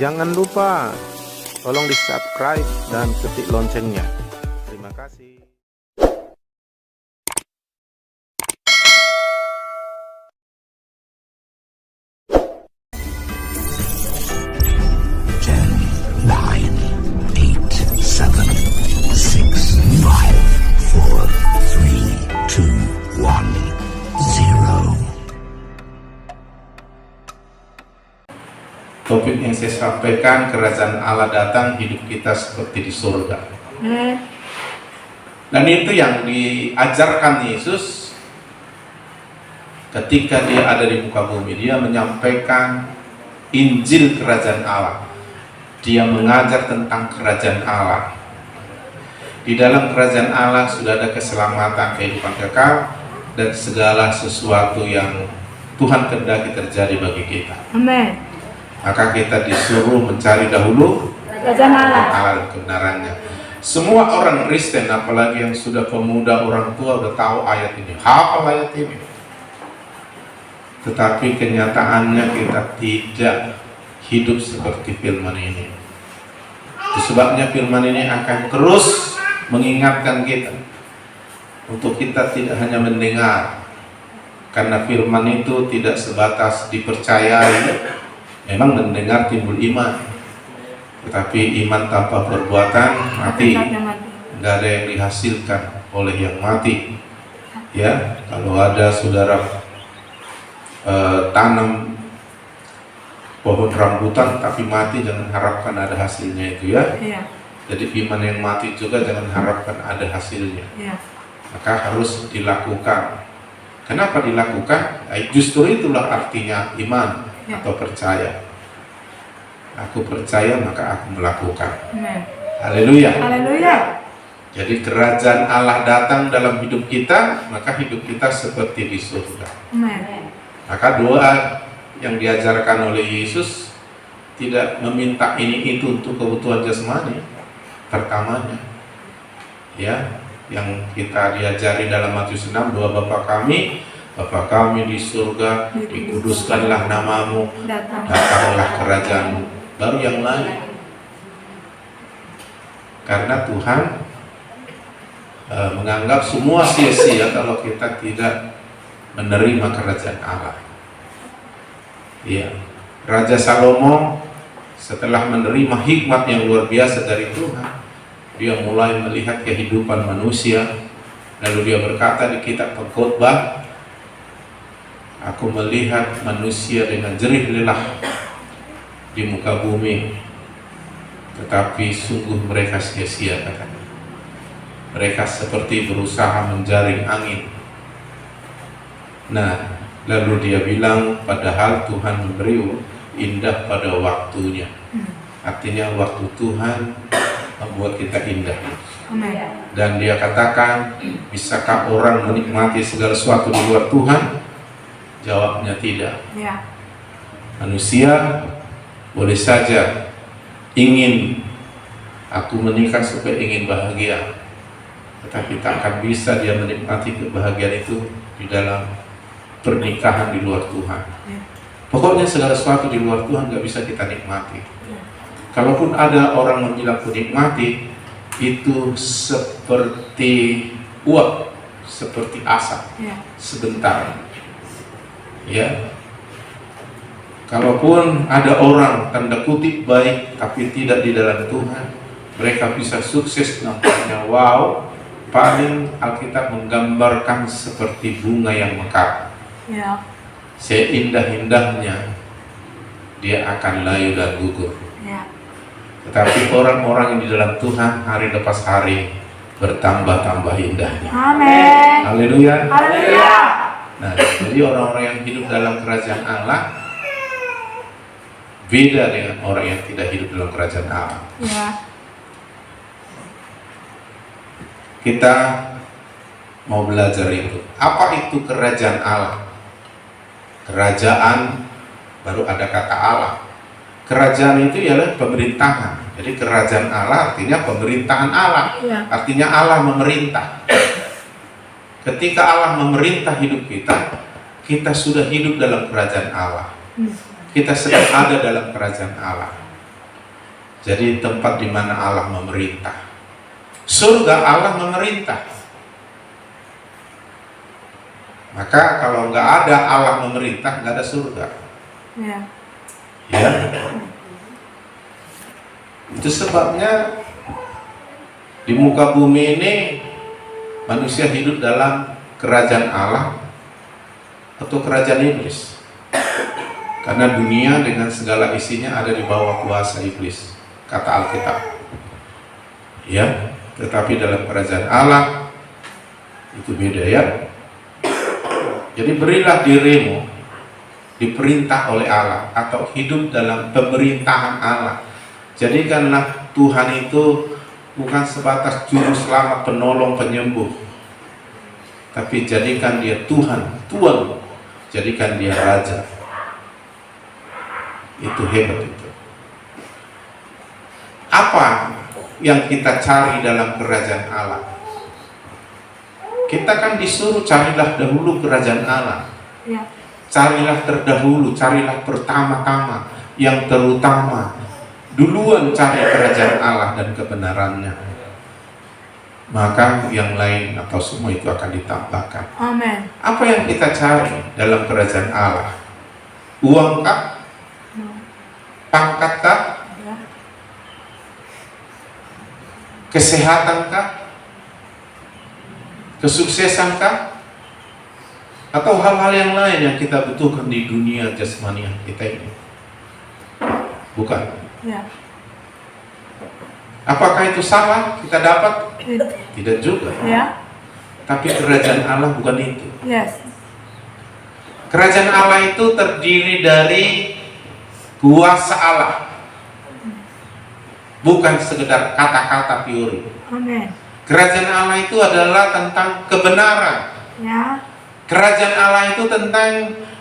Jangan lupa tolong di subscribe dan ketik loncengnya. Terima kasih. Topik yang saya sampaikan, kerajaan Allah datang, hidup kita seperti di surga. Dan itu yang diajarkan Yesus ketika dia ada di muka bumi. Dia menyampaikan Injil kerajaan Allah. Dia mengajar tentang kerajaan Allah. Di dalam kerajaan Allah sudah ada keselamatan, kehidupan kekal, dan segala sesuatu yang Tuhan kehendaki terjadi bagi kita. Amin. Maka kita disuruh mencari dahulu Kerajaan Allah dan kebenarannya. Semua orang Kristen, apalagi yang sudah pemuda, orang tua, udah tahu ayat ini, hafal ayat ini. Tetapi kenyataannya kita tidak hidup seperti firman ini. Itu sebabnya firman ini akan terus mengingatkan kita untuk kita tidak hanya mendengar, karena firman itu tidak sebatas dipercayai. Memang mendengar timbul iman, tetapi iman tanpa perbuatan mati. Nggak ada yang dihasilkan oleh yang mati. Ya, kalau ada saudara tanam pohon rambutan tapi mati, jangan harapkan ada hasilnya itu ya. Jadi iman yang mati juga jangan harapkan ada hasilnya. Maka harus dilakukan. Kenapa dilakukan? Justru itulah artinya iman atau percaya. Aku percaya maka aku melakukan. Haleluya. Haleluya. Jadi kerajaan Allah datang dalam hidup kita, maka hidup kita seperti di surga. Maka doa yang diajarkan oleh Yesus tidak meminta ini itu untuk kebutuhan jasmani pertamanya. Ya, yang kita diajari dalam Matius 6, doa Bapa kami di surga, dikuduskanlah namamu, datanglah kerajaanmu, baru yang lain. Karena Tuhan menganggap semua sia-sia kalau kita tidak menerima kerajaan Allah. Ya, Raja Salomo setelah menerima hikmat yang luar biasa dari Tuhan, dia mulai melihat kehidupan manusia, lalu dia berkata di kitab Pengkhotbah, aku melihat manusia dengan jerih lelah di muka bumi, tetapi sungguh mereka sia-sia, katanya. Mereka seperti berusaha menjaring angin. Nah, lalu dia bilang, padahal Tuhan memberi indah pada waktunya. Artinya waktu Tuhan membuat kita indah. Dan dia katakan, bisakah orang menikmati segala sesuatu di luar Tuhan? Jawabnya tidak. Manusia boleh saja ingin, aku menikah supaya ingin bahagia, tetapi tak akan bisa dia menikmati kebahagiaan itu di dalam pernikahan di luar Tuhan. Pokoknya segala sesuatu di luar Tuhan gak bisa kita nikmati. Kalaupun ada orang bilang aku nikmati, itu seperti uap, seperti asap, sebentar. Ya, kalaupun ada orang tanda kutip baik tapi tidak di dalam Tuhan, mereka bisa sukses nampaknya wow, paling Alkitab menggambarkan seperti bunga yang mekar. Seindah-indahnya dia akan layu dan gugur. Tetapi orang-orang yang di dalam Tuhan hari lepas hari bertambah-tambah indahnya. Amin. Haleluya. Haleluya. Nah, jadi orang-orang yang hidup dalam kerajaan Allah beda dengan orang yang tidak hidup dalam kerajaan Allah. Kita mau belajar itu. Apa itu kerajaan Allah? Kerajaan, baru ada kata Allah. Kerajaan itu ialah pemerintahan. Jadi kerajaan Allah artinya pemerintahan Allah. Artinya Allah memerintah. Ketika Allah memerintah hidup kita, kita sudah hidup dalam kerajaan Allah. Kita sedang ada dalam kerajaan Allah. Jadi tempat di mana Allah memerintah. Surga Allah memerintah. Maka kalau nggak ada Allah memerintah, nggak ada surga. Ya. Ya. Itu sebabnya di muka bumi ini manusia hidup dalam kerajaan Allah atau kerajaan iblis. Karena dunia dengan segala isinya ada di bawah kuasa iblis, kata Alkitab. Ya, tetapi dalam kerajaan Allah itu beda ya. Jadi berilah dirimu diperintah oleh Allah atau hidup dalam pemerintahan Allah. Jadikanlah Tuhan itu bukan sebatas juru selamat, penolong, penyembuh, tapi jadikan dia Tuhan, Tuhan, jadikan dia Raja. Itu hebat itu. Apa yang kita cari dalam kerajaan Allah? Kita kan disuruh carilah dahulu kerajaan Allah. Ya. Carilah terdahulu, carilah pertama-tama, yang terutama. Duluan cari kerajaan Allah dan kebenarannya. Maka yang lain atau semua itu akan ditambahkan. Amin. Apa yang kita cari dalam kerajaan Allah? Uang kah? Pangkat kah? Ya. Kesehatan kah? Kesuksesan kah? Atau hal-hal yang lain yang kita butuhkan di dunia jasmani kita ini? Bukan. Ya. Apakah itu salah kita dapat? It- Tidak juga. Ya. Tapi kerajaan Allah bukan itu. Yes. Kerajaan Allah itu terdiri dari kuasa Allah, bukan sekedar kata-kata teori. Amin. Kerajaan Allah itu adalah tentang kebenaran. Ya. Kerajaan Allah itu tentang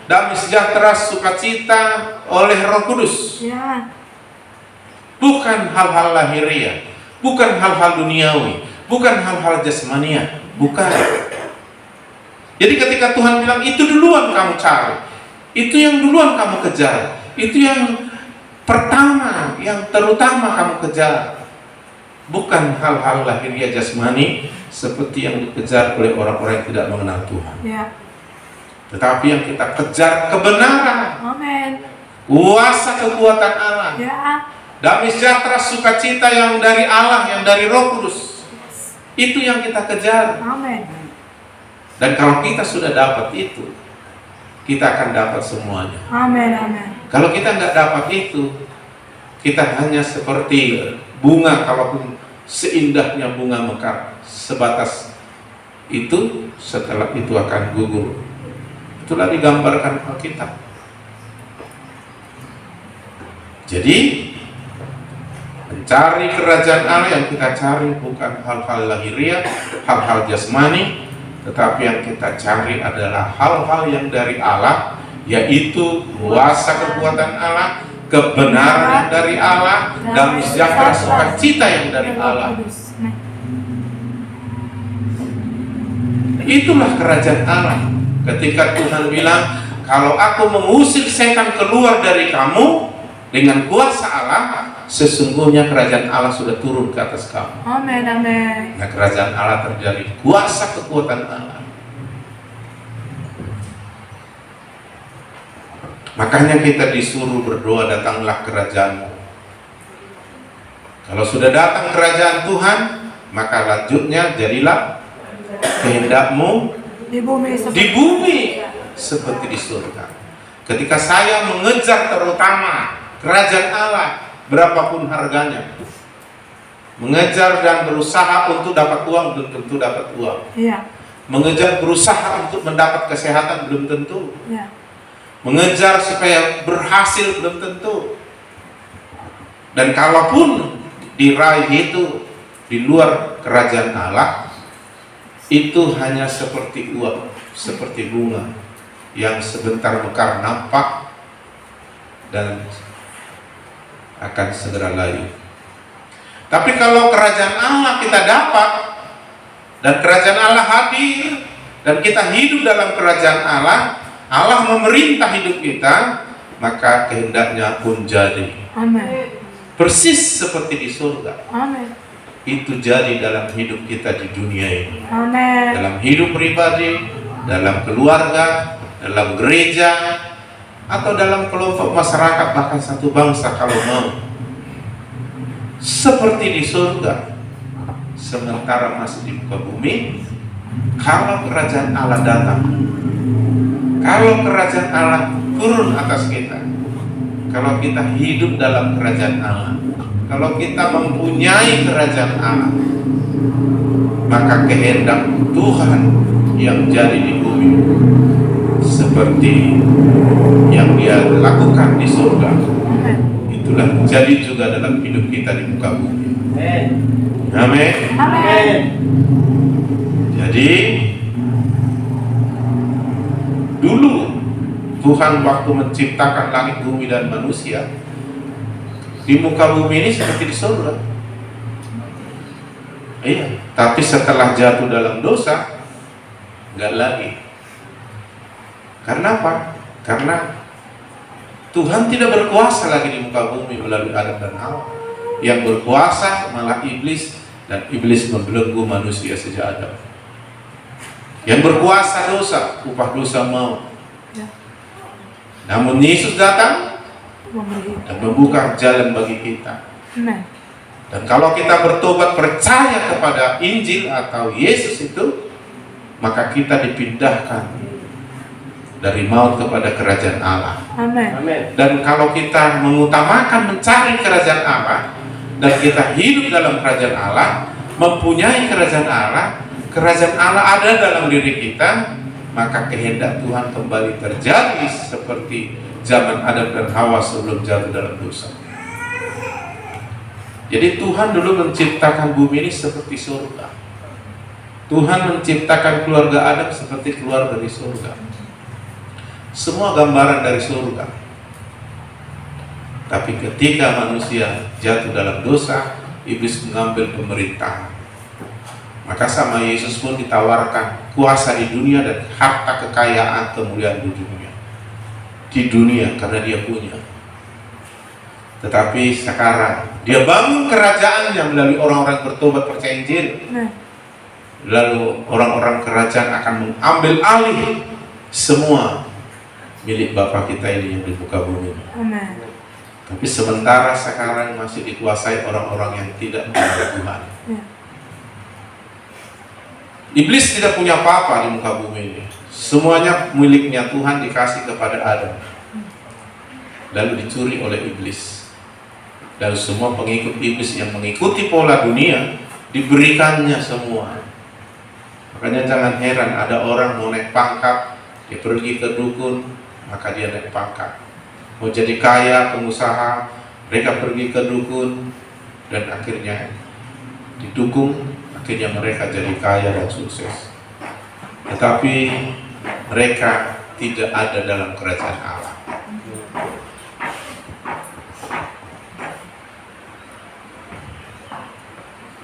damai sejahtera, sukacita oleh Roh Kudus. Ya. Bukan hal-hal lahiriah, bukan hal-hal duniawi, bukan hal-hal jasmania, bukan. Jadi ketika Tuhan bilang itu duluan kamu cari, itu yang duluan kamu kejar, itu yang pertama, yang terutama kamu kejar. Bukan hal-hal lahiriah jasmani seperti yang dikejar oleh orang-orang yang tidak mengenal Tuhan. Ya. Tetapi yang kita kejar kebenaran, Amin. kuasa kekuatan Allah, Ya. damai sejahtera, sukacita yang dari Allah, yang dari Roh Kudus. Itu yang kita kejar. Amin. Dan kalau kita sudah dapat itu, kita akan dapat semuanya. Amin. Amin. Kalau kita nggak dapat itu, kita hanya seperti bunga, kalaupun seindahnya bunga mekar, sebatas itu, setelah itu akan gugur. Itulah digambarkan Alkitab. Jadi mencari kerajaan Allah, yang kita cari bukan hal-hal lahiriah, hal-hal jasmani, tetapi yang kita cari adalah hal-hal yang dari Allah, yaitu kuasa kekuatan Allah, kebenaran yang dari Allah, dan sejahtera sukacita yang dari Allah. Nah. Itulah kerajaan Allah. Ketika Tuhan bilang, kalau aku mengusir setan keluar dari kamu dengan kuasa Allah, sesungguhnya kerajaan Allah sudah turun ke atas kamu. Amin. Amin. Nah, kerajaan Allah terjadi kuasa kekuatan Allah. Makanya kita disuruh berdoa, datanglah kerajaanmu. Kalau sudah datang kerajaan Tuhan, maka lanjutnya jadilah kehendakmu Di bumi di bumi seperti di surga. Ketika saya mengejar terutama kerajaan Allah, berapapun harganya, mengejar dan berusaha untuk dapat uang, belum tentu dapat uang. Ya. Mengejar berusaha untuk mendapat kesehatan, belum tentu. Ya. Mengejar supaya berhasil, belum tentu. Dan kalaupun diraih itu di luar kerajaan Allah, itu hanya seperti uap, seperti bunga yang sebentar mekar nampak dan akan segera layu. Tapi kalau kerajaan Allah kita dapat, dan kerajaan Allah hadir, dan kita hidup dalam kerajaan Allah, Allah memerintah hidup kita, maka kehendaknya pun jadi. Amin. persis seperti di surga. Amin. Itu jadi dalam hidup kita di dunia ini. Amin. Dalam hidup pribadi, dalam keluarga, dalam gereja, atau dalam kelompok masyarakat, bahkan satu bangsa kalau mau. Seperti di surga. Sementara masih di muka bumi, kalau kerajaan Allah datang, kalau kerajaan Allah turun atas kita, kalau kita hidup dalam kerajaan Allah, kalau kita mempunyai kerajaan Allah, maka kehendak Tuhan yang jadi di bumi seperti yang Dia lakukan di surga, itulah jadi juga dalam hidup kita di muka bumi. Amin. Amin. Jadi dulu Tuhan waktu menciptakan langit, bumi, dan manusia, di muka bumi ini seperti di surga. Iya, tapi setelah jatuh dalam dosa, nggak lagi. Karena apa? Karena Tuhan tidak berkuasa lagi di muka bumi melalui Adam dan Hawa. Yang berkuasa malah iblis, dan iblis membelenggu manusia sejak Adam. Yang berkuasa dosa, upah dosa maut. Namun Yesus datang dan membuka jalan bagi kita. Amin. Dan kalau kita bertobat, percaya kepada Injil atau Yesus itu, maka kita dipindahkan dari maut kepada kerajaan Allah. Amin. Dan kalau kita mengutamakan mencari kerajaan Allah, dan kita hidup dalam kerajaan Allah, mempunyai kerajaan Allah ada dalam diri kita, maka kehendak Tuhan kembali terjadi seperti zaman Adam dan Hawa sebelum jatuh dalam dosa. Jadi Tuhan dulu menciptakan bumi ini seperti surga. Tuhan menciptakan keluarga Adam seperti keluarga di surga. Semua gambaran dari surga. Tapi ketika manusia jatuh dalam dosa, iblis mengambil pemerintahan. Maka sama Yesus pun ditawarkan kuasa di dunia dan harta kekayaan kemuliaan di dunia. Di dunia karena dia punya. Tetapi sekarang dia bangun kerajaannya melalui orang-orang bertobat percaya Injil. Lalu orang-orang kerajaan akan mengambil alih semua milik Bapa kita ini yang di muka bumi. Amin. Tapi sementara sekarang masih dikuasai orang-orang yang tidak mengenal Tuhan. Iblis tidak punya apa-apa di muka bumi ini. Semuanya miliknya Tuhan dikasih kepada Adam. Lalu dicuri oleh iblis. Dan semua pengikut iblis yang mengikuti pola dunia diberikannya semua. Makanya jangan heran ada orang mau naik pangkat, dia pergi ke dukun, maka dia naik pangkat. Mau jadi kaya, pengusaha, mereka pergi ke dukun, dan akhirnya didukung, akhirnya mereka jadi kaya dan sukses. Tetapi mereka tidak ada dalam kerajaan Allah.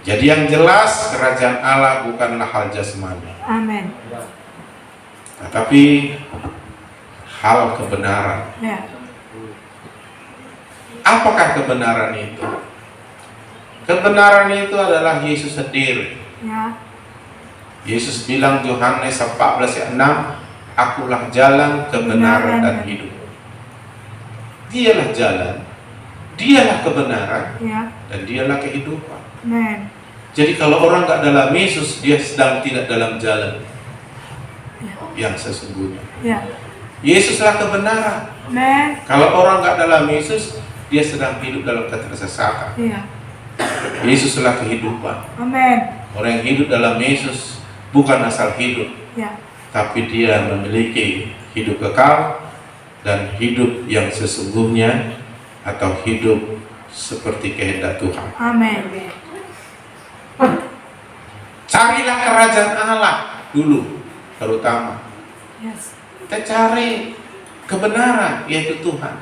Jadi yang jelas kerajaan Allah bukanlah hal jasmani. Amin. Tetapi hal kebenaran. Ya. Apakah kebenaran itu? Kebenaran itu adalah Yesus sendiri. Ya. Yesus bilang Yohanes 14 ayat 6, akulah jalan, kebenaran, dan hidup. Dialah jalan, dialah kebenaran, Ya. dan dialah kehidupan. Amin. Jadi kalau orang nggak dalam Yesus, dia sedang tidak dalam jalan yang sesungguhnya. Ya. Yesuslah kebenaran. Amin. Kalau orang nggak dalam Yesus, dia sedang hidup dalam ketersesatan. Ya. Yesuslah kehidupan. Amin. Orang yang hidup dalam Yesus bukan asal hidup, Ya. tapi dia memiliki hidup kekal dan hidup yang sesungguhnya, atau hidup seperti kehendak Tuhan. Amin. Carilah kerajaan Allah dulu, terutama. Yes. Kita cari kebenaran, yaitu Tuhan.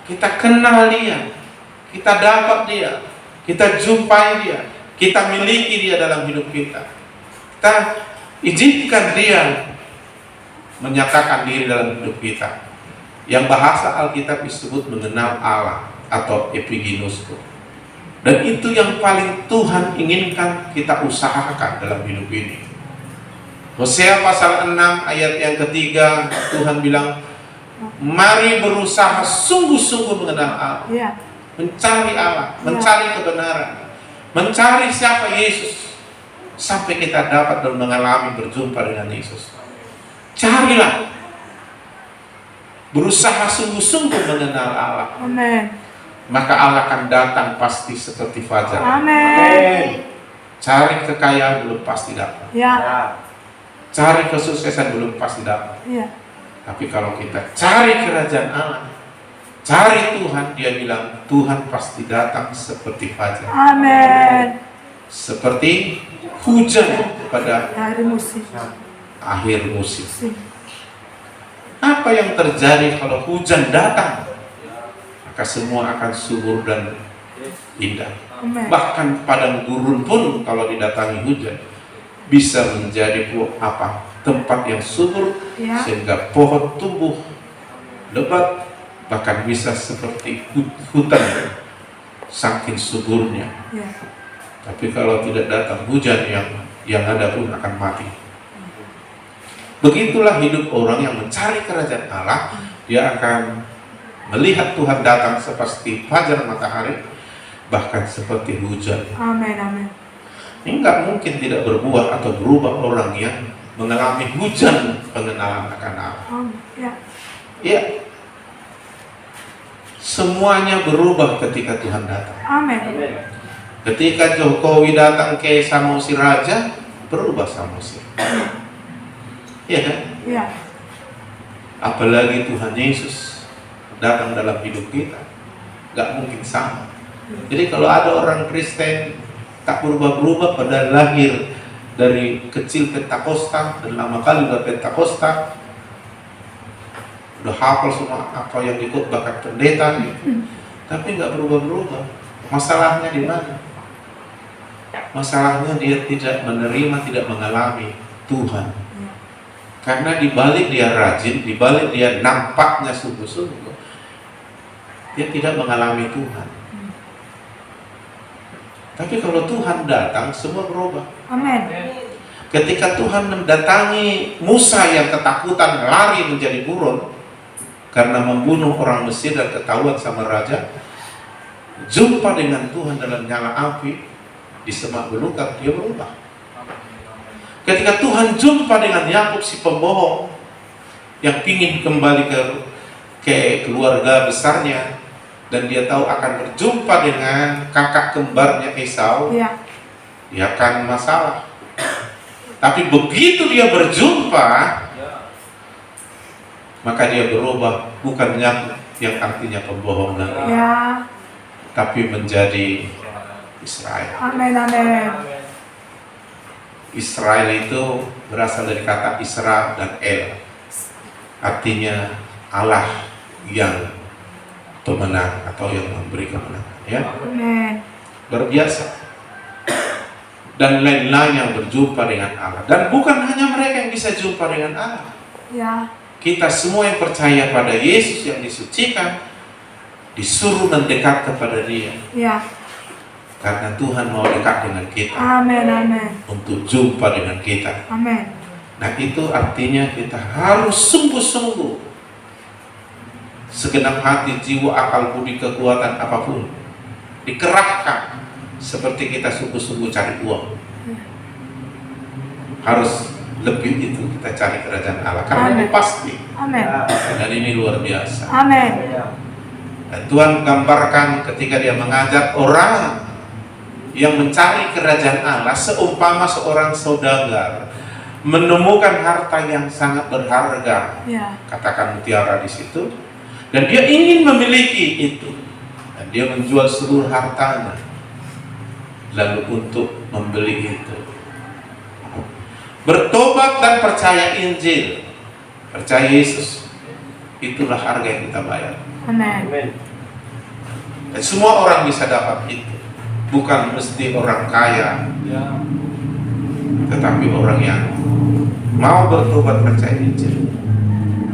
Kita kenal Dia, kita dapat Dia, kita jumpai Dia, kita miliki Dia dalam hidup kita. Kita izinkan Dia menyatakan diri dalam hidup kita. Yang bahasa Alkitab disebut mengenal Allah. atau epiginusku. Dan itu yang paling Tuhan inginkan kita usahakan dalam hidup ini. Hosea pasal 6 ayat yang ketiga, Tuhan bilang, mari berusaha sungguh-sungguh mengenal Allah, Ya. mencari Allah, mencari kebenaran, mencari siapa Yesus, sampai kita dapat dan mengalami berjumpa dengan Yesus. Carilah, berusaha sungguh-sungguh mengenal Allah, Amin. maka Allah akan datang pasti seperti fajar. Amin. Cari kekayaan belum pasti dapat, Ya. cari kesuksesan belum pasti dapat. Ya. Tapi kalau kita cari kerajaan Allah, cari Tuhan, dia bilang Tuhan pasti datang seperti fajar, Amin. seperti hujan pada Hari musim. akhir musim. Apa yang terjadi kalau hujan datang? Maka semua akan subur dan indah. Amin. Bahkan padang gurun pun kalau didatangi hujan bisa menjadi tempat yang subur, Ya. sehingga pohon tumbuh lebat, bahkan bisa seperti hutan saking suburnya. Ya. Tapi kalau tidak datang hujan, yang ada pun akan mati. Begitulah hidup orang yang mencari kerajaan Allah. Dia akan melihat Tuhan datang seperti fajar matahari, bahkan seperti hujan. Amin. Amin. Ini nggak mungkin tidak berbuah atau berubah orang yang mengalami hujan pengenalan akan Allah. Amin. Ya. Ya, semuanya berubah ketika Tuhan datang. Amin. Ketika Jokowi datang ke Samosir Raja, berubah Samosir. Iya kan? Ya. Apalagi Tuhan Yesus datang dalam hidup kita, nggak mungkin sama. Jadi kalau ada orang Kristen tak berubah-berubah pada lahir dari kecil Pentakosta dan lama kali udah Pentakosta, udah hafal semua apa yang dikutbahkan pendeta gitu, tapi nggak berubah-berubah. Masalahnya di mana? Masalahnya dia tidak menerima, tidak mengalami Tuhan. Karena dibalik dia rajin, dibalik dia nampaknya sungguh-sungguh, dia tidak mengalami Tuhan. Tapi kalau Tuhan datang, semua berubah. Amin. Ketika Tuhan mendatangi Musa yang ketakutan lari menjadi buron karena membunuh orang Mesir dan ketahuan sama raja, jumpa dengan Tuhan dalam nyala api di semak belukar, dia berubah. Ketika Tuhan jumpa dengan Yakub si pembohong yang ingin kembali ke keluarga besarnya, dan dia tahu akan berjumpa dengan kakak kembarnya Esau, Ya. dia akan masalah. Tapi begitu dia berjumpa, maka dia berubah, bukan Yakub yang artinya pembohong lagi, Ya. tapi menjadi Israel. Amin. Amin. Israel itu berasal dari kata Isra dan El, artinya Allah yang pemenang atau yang memberi kemenangan. Ya, Amin. luar biasa. Dan lain-lain yang berjumpa dengan Allah. Dan bukan hanya mereka yang bisa jumpa dengan Allah. Ya. Kita semua yang percaya pada Yesus yang disucikan disuruh mendekat kepada Dia. Ya. Karena Tuhan mau dekat dengan kita, Amin. Amin. untuk jumpa dengan kita. Amin. Nah, itu artinya kita harus sungguh-sungguh, segenap hati, jiwa, akal, budi, kekuatan apapun dikerahkan, seperti kita sungguh-sungguh cari uang. Harus lebih itu kita cari kerajaan Allah, karena ini Amin. pasti, Amin. dan ini luar biasa. Amin. Dan Tuhan gambarkan ketika Dia mengajar orang yang mencari kerajaan Allah seumpama seorang saudagar menemukan harta yang sangat berharga, Ya. katakan mutiara di situ, dan dia ingin memiliki itu, dan dia menjual seluruh hartanya lalu untuk membeli itu. Bertobat dan percaya Injil, percaya Yesus, itulah harga yang kita bayar. Amin. Dan semua orang bisa dapat itu, bukan mesti orang kaya, tetapi orang yang mau bertobat, percaya Injil,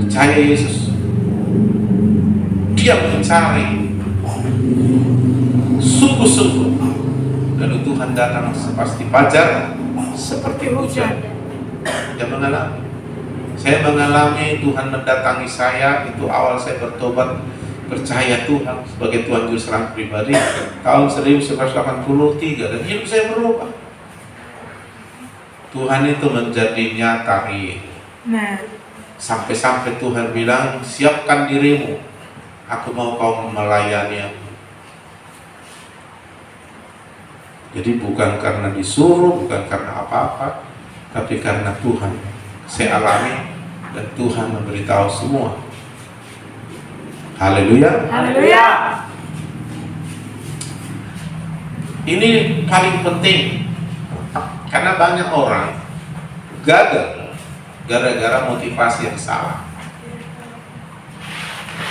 percaya Yesus, dia mencari bersungguh-sungguh. Lalu Tuhan datang sepasti fajar Seperti hujan. Yang mengalami. Saya mengalami Tuhan mendatangi saya, itu awal saya bertobat, percaya Tuhan sebagai Tuhan Juru Selamat pribadi tahun 1983, dan hidup saya berubah. Tuhan itu menjadi nyata real. Amen. Sampai-sampai Tuhan bilang, siapkan dirimu, aku mau kau melayani aku. Jadi bukan karena disuruh, bukan karena apa-apa, tapi karena Tuhan saya alami, dan Tuhan memberitahu semua. Haleluya. Haleluya. Ini paling penting, karena banyak orang gagal gara-gara motivasi yang salah.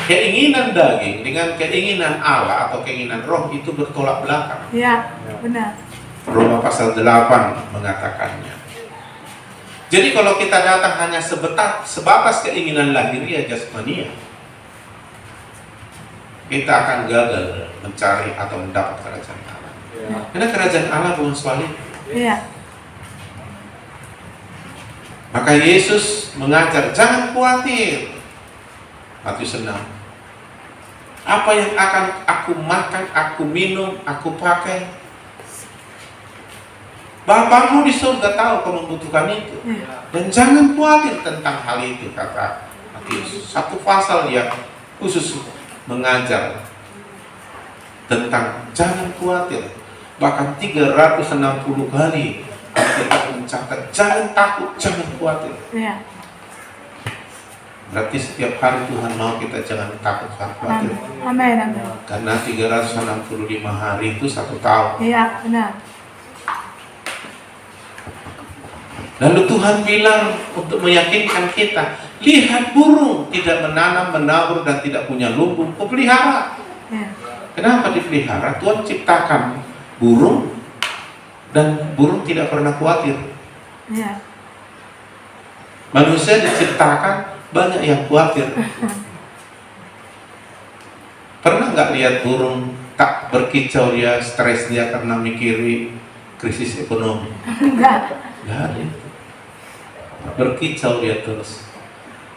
Keinginan daging dengan keinginan Allah atau keinginan roh itu bertolak belakang. Ya, benar. Roma pasal 8 mengatakannya. Jadi kalau kita datang hanya sebatas keinginan lahiriah jasmania, kita akan gagal mencari atau mendapat kerajaan Allah. Karena kerajaan Allah bukan soal itu. Iya. Maka Yesus mengajar, jangan khawatir. Matius 6. Apa yang akan aku makan, aku minum, aku pakai, Bapakmu di surga tahu kau membutuhkan itu. Dan jangan khawatir tentang hal itu, kata Matius. Satu pasal yang khusus mengajar tentang jangan khawatir. Bahkan 360 kali Alkitab mencatat jangan takut, jangan khawatir. Iya. Berarti setiap hari Tuhan mau kita jangan takut, jangan khawatir. Amin. Amin. Karena 365 hari itu 1 tahun. Iya, benar. Lalu Tuhan bilang untuk meyakinkan kita, lihat burung tidak menanam, menabur, dan tidak punya lumbung, kau pelihara. Iya. Kenapa dipelihara? Tuhan ciptakan burung, dan burung tidak pernah khawatir. Iya. Manusia diciptakan banyak yang khawatir. Pernah nggak lihat burung tak berkicau dia, stres dia karena mikiri krisis ekonomi? Enggak. Nggak ada. Berkicau dia terus.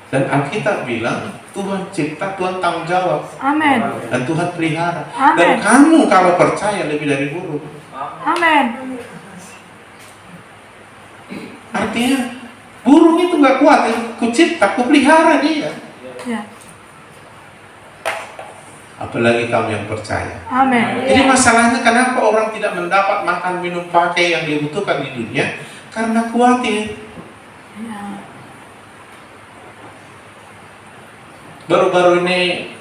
Dan Alkitab bilang Tuhan cipta, Tuhan tanggung jawab, Amin. dan Tuhan pelihara. Amin. Dan kamu kalau percaya lebih dari burung. Amin. Artinya burung itu nggak khawatir, ku cipta, ku pelihara dia. Iya. Apalagi kamu yang percaya. Amin. Jadi masalahnya kenapa orang tidak mendapat makan, minum, pakai yang dibutuhkan di dunia? Karena khawatir. Iya. Baru-baru ini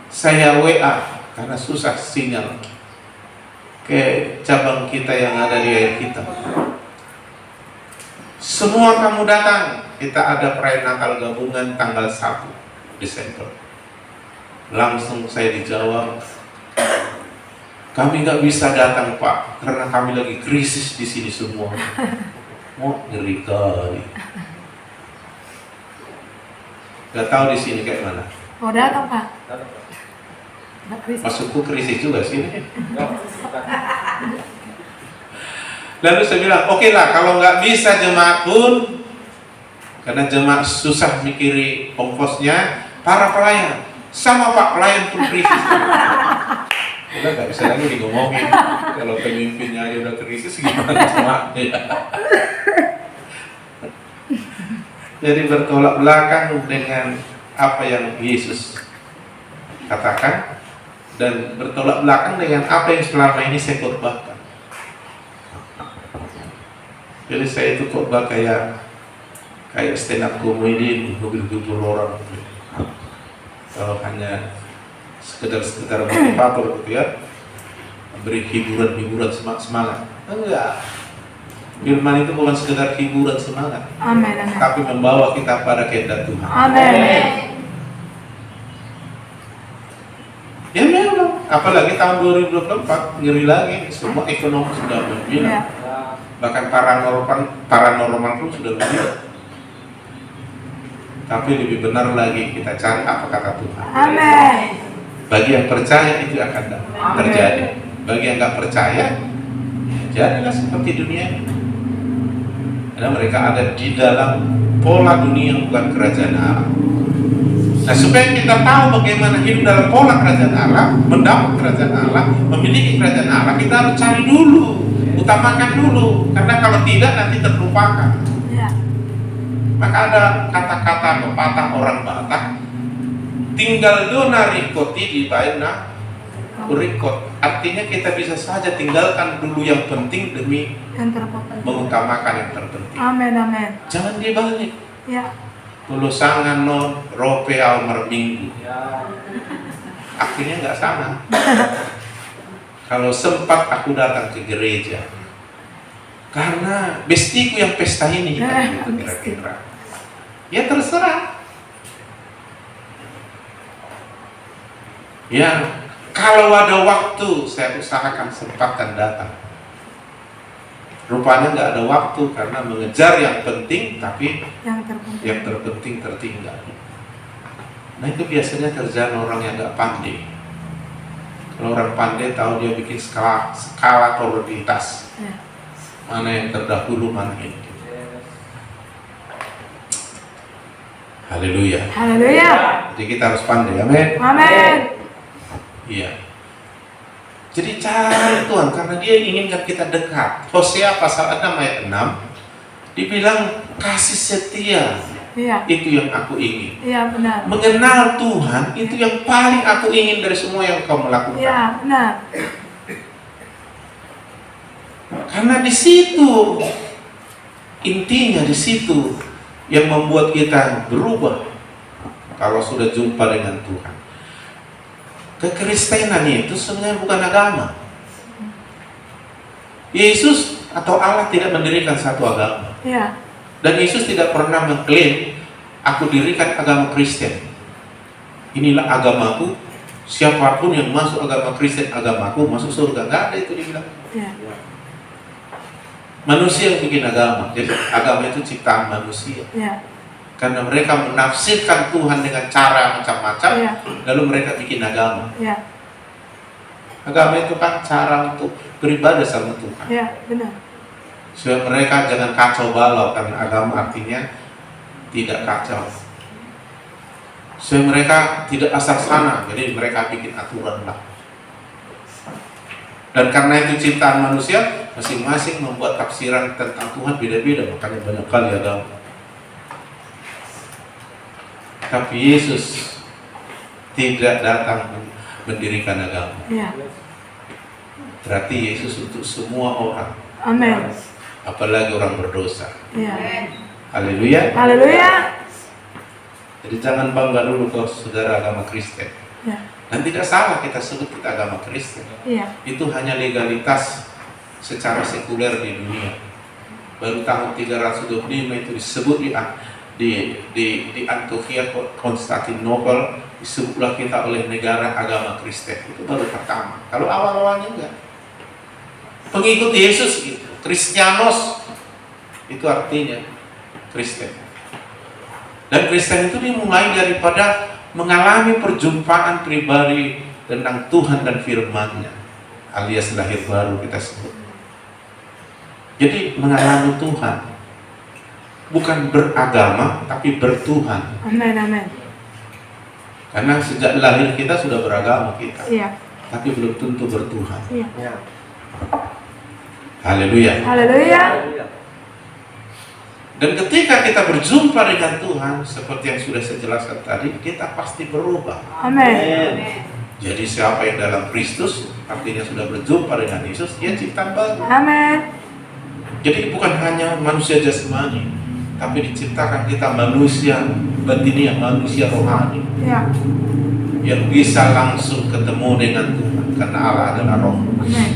saya WA karena susah sinyal ke cabang kita yang ada di air kita. Semua kamu datang, kita ada perayaan Natal gabungan tanggal 1 Desember. Langsung saya dijawab, kami nggak bisa datang Pak, karena kami lagi krisis di sini semua. Oh, ngeri kali. Gak tahu di sini kayak mana. Oh, datang, Pak. Nggak krisis. Maksudku krisis juga sini. Lalu saya bilang, oke lah, kalau nggak bisa jemaat pun, karena jemaat susah mikiri ongkosnya, para pelayan, sama Pak pelayan pun krisis. Udah nggak bisa lagi ngomongin, kalau pemimpinnya aja udah krisis, gimana jemaatnya? Jadi bertolak belakang dengan apa yang Yesus katakan, dan bertolak belakang dengan apa yang selama ini saya khotbahkan. Jadi saya itu khotbah kayak stand up comedy, menghibur orang. Kalau hanya sekedar motivator gitu ya, beri hiburan semangat. Enggak. Firman itu bukan sekedar hiburan semangat, Amin. Amin. tapi membawa kita pada kehendak Tuhan. Amin. Ya memang, apalagi tahun 2024 ngeri lagi, semua ekonomi sudah berbilang. Iya. Bahkan paranormal pun sudah berbilang. Tapi lebih benar lagi kita cari apa kata Tuhan. Amin. Bagi yang percaya itu akan terjadi. Bagi yang nggak percaya, jadilah seperti dunia ini. Karena mereka ada di dalam pola dunia, bukan kerajaan Allah. Nah, supaya kita tahu bagaimana hidup dalam pola kerajaan Allah, mendapat kerajaan Allah, memiliki kerajaan Allah, kita harus cari dulu, utamakan dulu. Karena kalau tidak nanti terlupakan. Ya. Maka ada kata-kata pepatah orang Batak, tinggal dona rikoti di baina urikot. Artinya kita bisa saja tinggalkan dulu yang penting demi Yang terpokok. mengutamakan yang terpenting. Amin, amin. Jangan dibalik. Ya. Tulusangan non rope al merminggu. Akhirnya nggak sama. Kalau sempat aku datang ke gereja, karena bestiku yang pesta ini, itu kira-kira. Ya terserah. Ya, kalau ada waktu saya usahakan sempatkan datang. Rupanya nggak ada waktu karena mengejar yang penting, tapi yang terpenting tertinggal. Nah, itu biasanya kerjaan orang yang nggak pandai. Kalau orang pandai tahu dia bikin skala prioritas. Ya. Mana yang terdahulu, mana ini. Haleluya. Haleluya. Jadi kita harus pandai, amin. Amin. Iya. Jadi cari Tuhan karena Dia inginkan kita dekat. Hosea pasal 6 ayat 6 dibilang kasih setia. Iya. Itu yang aku ingin. Iya, benar. Mengenal Tuhan itu yang paling aku ingin dari semua yang kau melakukan. Iya, benar. Karena di situ intinya, di situ yang membuat kita berubah kalau sudah jumpa dengan Tuhan. Kekristenan itu sebenarnya bukan agama. Yesus atau Allah tidak mendirikan satu agama. Iya. Dan Yesus tidak pernah mengklaim, aku dirikan agama Kristen. Inilah agamaku, siapapun yang masuk agama Kristen, agamaku, masuk surga. Nggak ada itu dibilang. Iya. Manusia yang bikin agama. Jadi agama itu ciptaan manusia. Iya. Karena mereka menafsirkan Tuhan dengan cara macam-macam, Iya. lalu mereka bikin agama. Iya. Agama itu kan cara untuk beribadah sama Tuhan. Iya, benar. Supaya mereka jangan kacau balau, karena agama artinya tidak kacau. Supaya mereka tidak asal sana, jadi mereka bikin aturan lah. Dan karena itu ciptaan manusia, masing-masing membuat tafsiran tentang Tuhan beda-beda, makanya banyak kali agama. Tapi Yesus tidak datang mendirikan agama. Iya. Berarti Yesus untuk semua orang, Amin. apalagi orang berdosa. Iya. Haleluya. Haleluya. Jadi jangan bangga dulu kalau saudara agama Kristen. Iya. Dan tidak salah kita sebut kita agama Kristen. Iya. Itu hanya legalitas secara sekuler di dunia. Baru tahun 325 itu disebut di Antioquia Konstantinopel, disebutlah kita oleh negara agama Kristen. Itu baru pertama. Kalau awal-awalnya enggak. Pengikut Yesus gitu, Kristianos itu artinya Kristen. Dan Kristen itu dimulai daripada mengalami perjumpaan pribadi tentang Tuhan dan firman-Nya, alias lahir baru kita sebut. Jadi mengalami Tuhan, bukan beragama tapi bertuhan. Amin, amin. Karena sejak lahir kita sudah beragama kita, Iya. tapi belum tentu bertuhan. Iya. Haleluya. Haleluya. Dan ketika kita berjumpa dengan Tuhan, seperti yang sudah saya jelaskan tadi, kita pasti berubah. Amin. Jadi siapa yang dalam Kristus, artinya sudah berjumpa dengan Yesus, dia ciptaan baru. Amin. Jadi bukan hanya manusia jasmani, tapi diciptakan kita manusia batiniah, manusia rohani, Iya. yang bisa langsung ketemu dengan Tuhan, karena Allah adalah roh. Amin.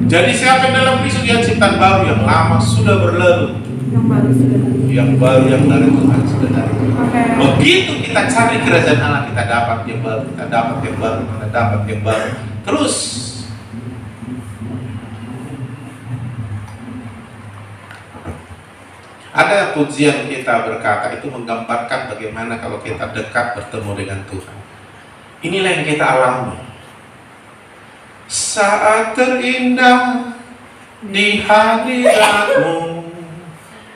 Jadi siapa yang dalam Kristus, dia ciptaan baru, yang lama sudah berlalu, Yang baru sudah. yang baru yang dari Tuhan sudah dari. Amin. Begitu kita cari kerajaan Allah, kita dapat yang baru, kita dapat yang baru, kita dapat yang baru. Terus ada pujian kita berkata, itu menggambarkan bagaimana kalau kita dekat bertemu dengan Tuhan. Inilah yang kita alami. saat terindah di hadiratmu,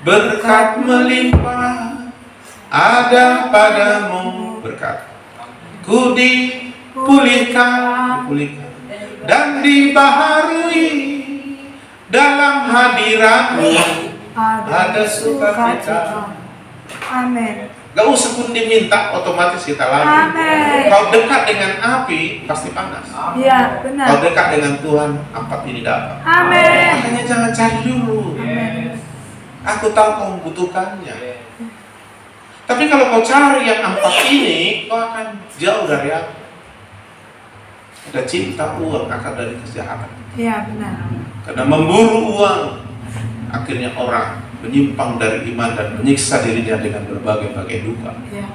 berkat melimpah ada padamu, berkat ku dipulihkan dan dibaharui dalam hadiratmu ada sukacita. Amin. Gak usah pun diminta, otomatis kita lagi. Amin. Kau dekat dengan api pasti panas. Iya, Kau benar. dekat dengan Tuhan, ampat ini dapat. Amin. Makanya jangan cari dulu. Amin. Aku tahu kau membutuhkannya. Tapi kalau kau cari yang ampat ini, kau akan jauh dari aku. Ada cinta uang akan dari kejahatan. Iya, benar. Karena memburu uang, akhirnya orang menyimpang dari iman dan menyiksa dirinya dengan berbagai-bagai duka. Iya.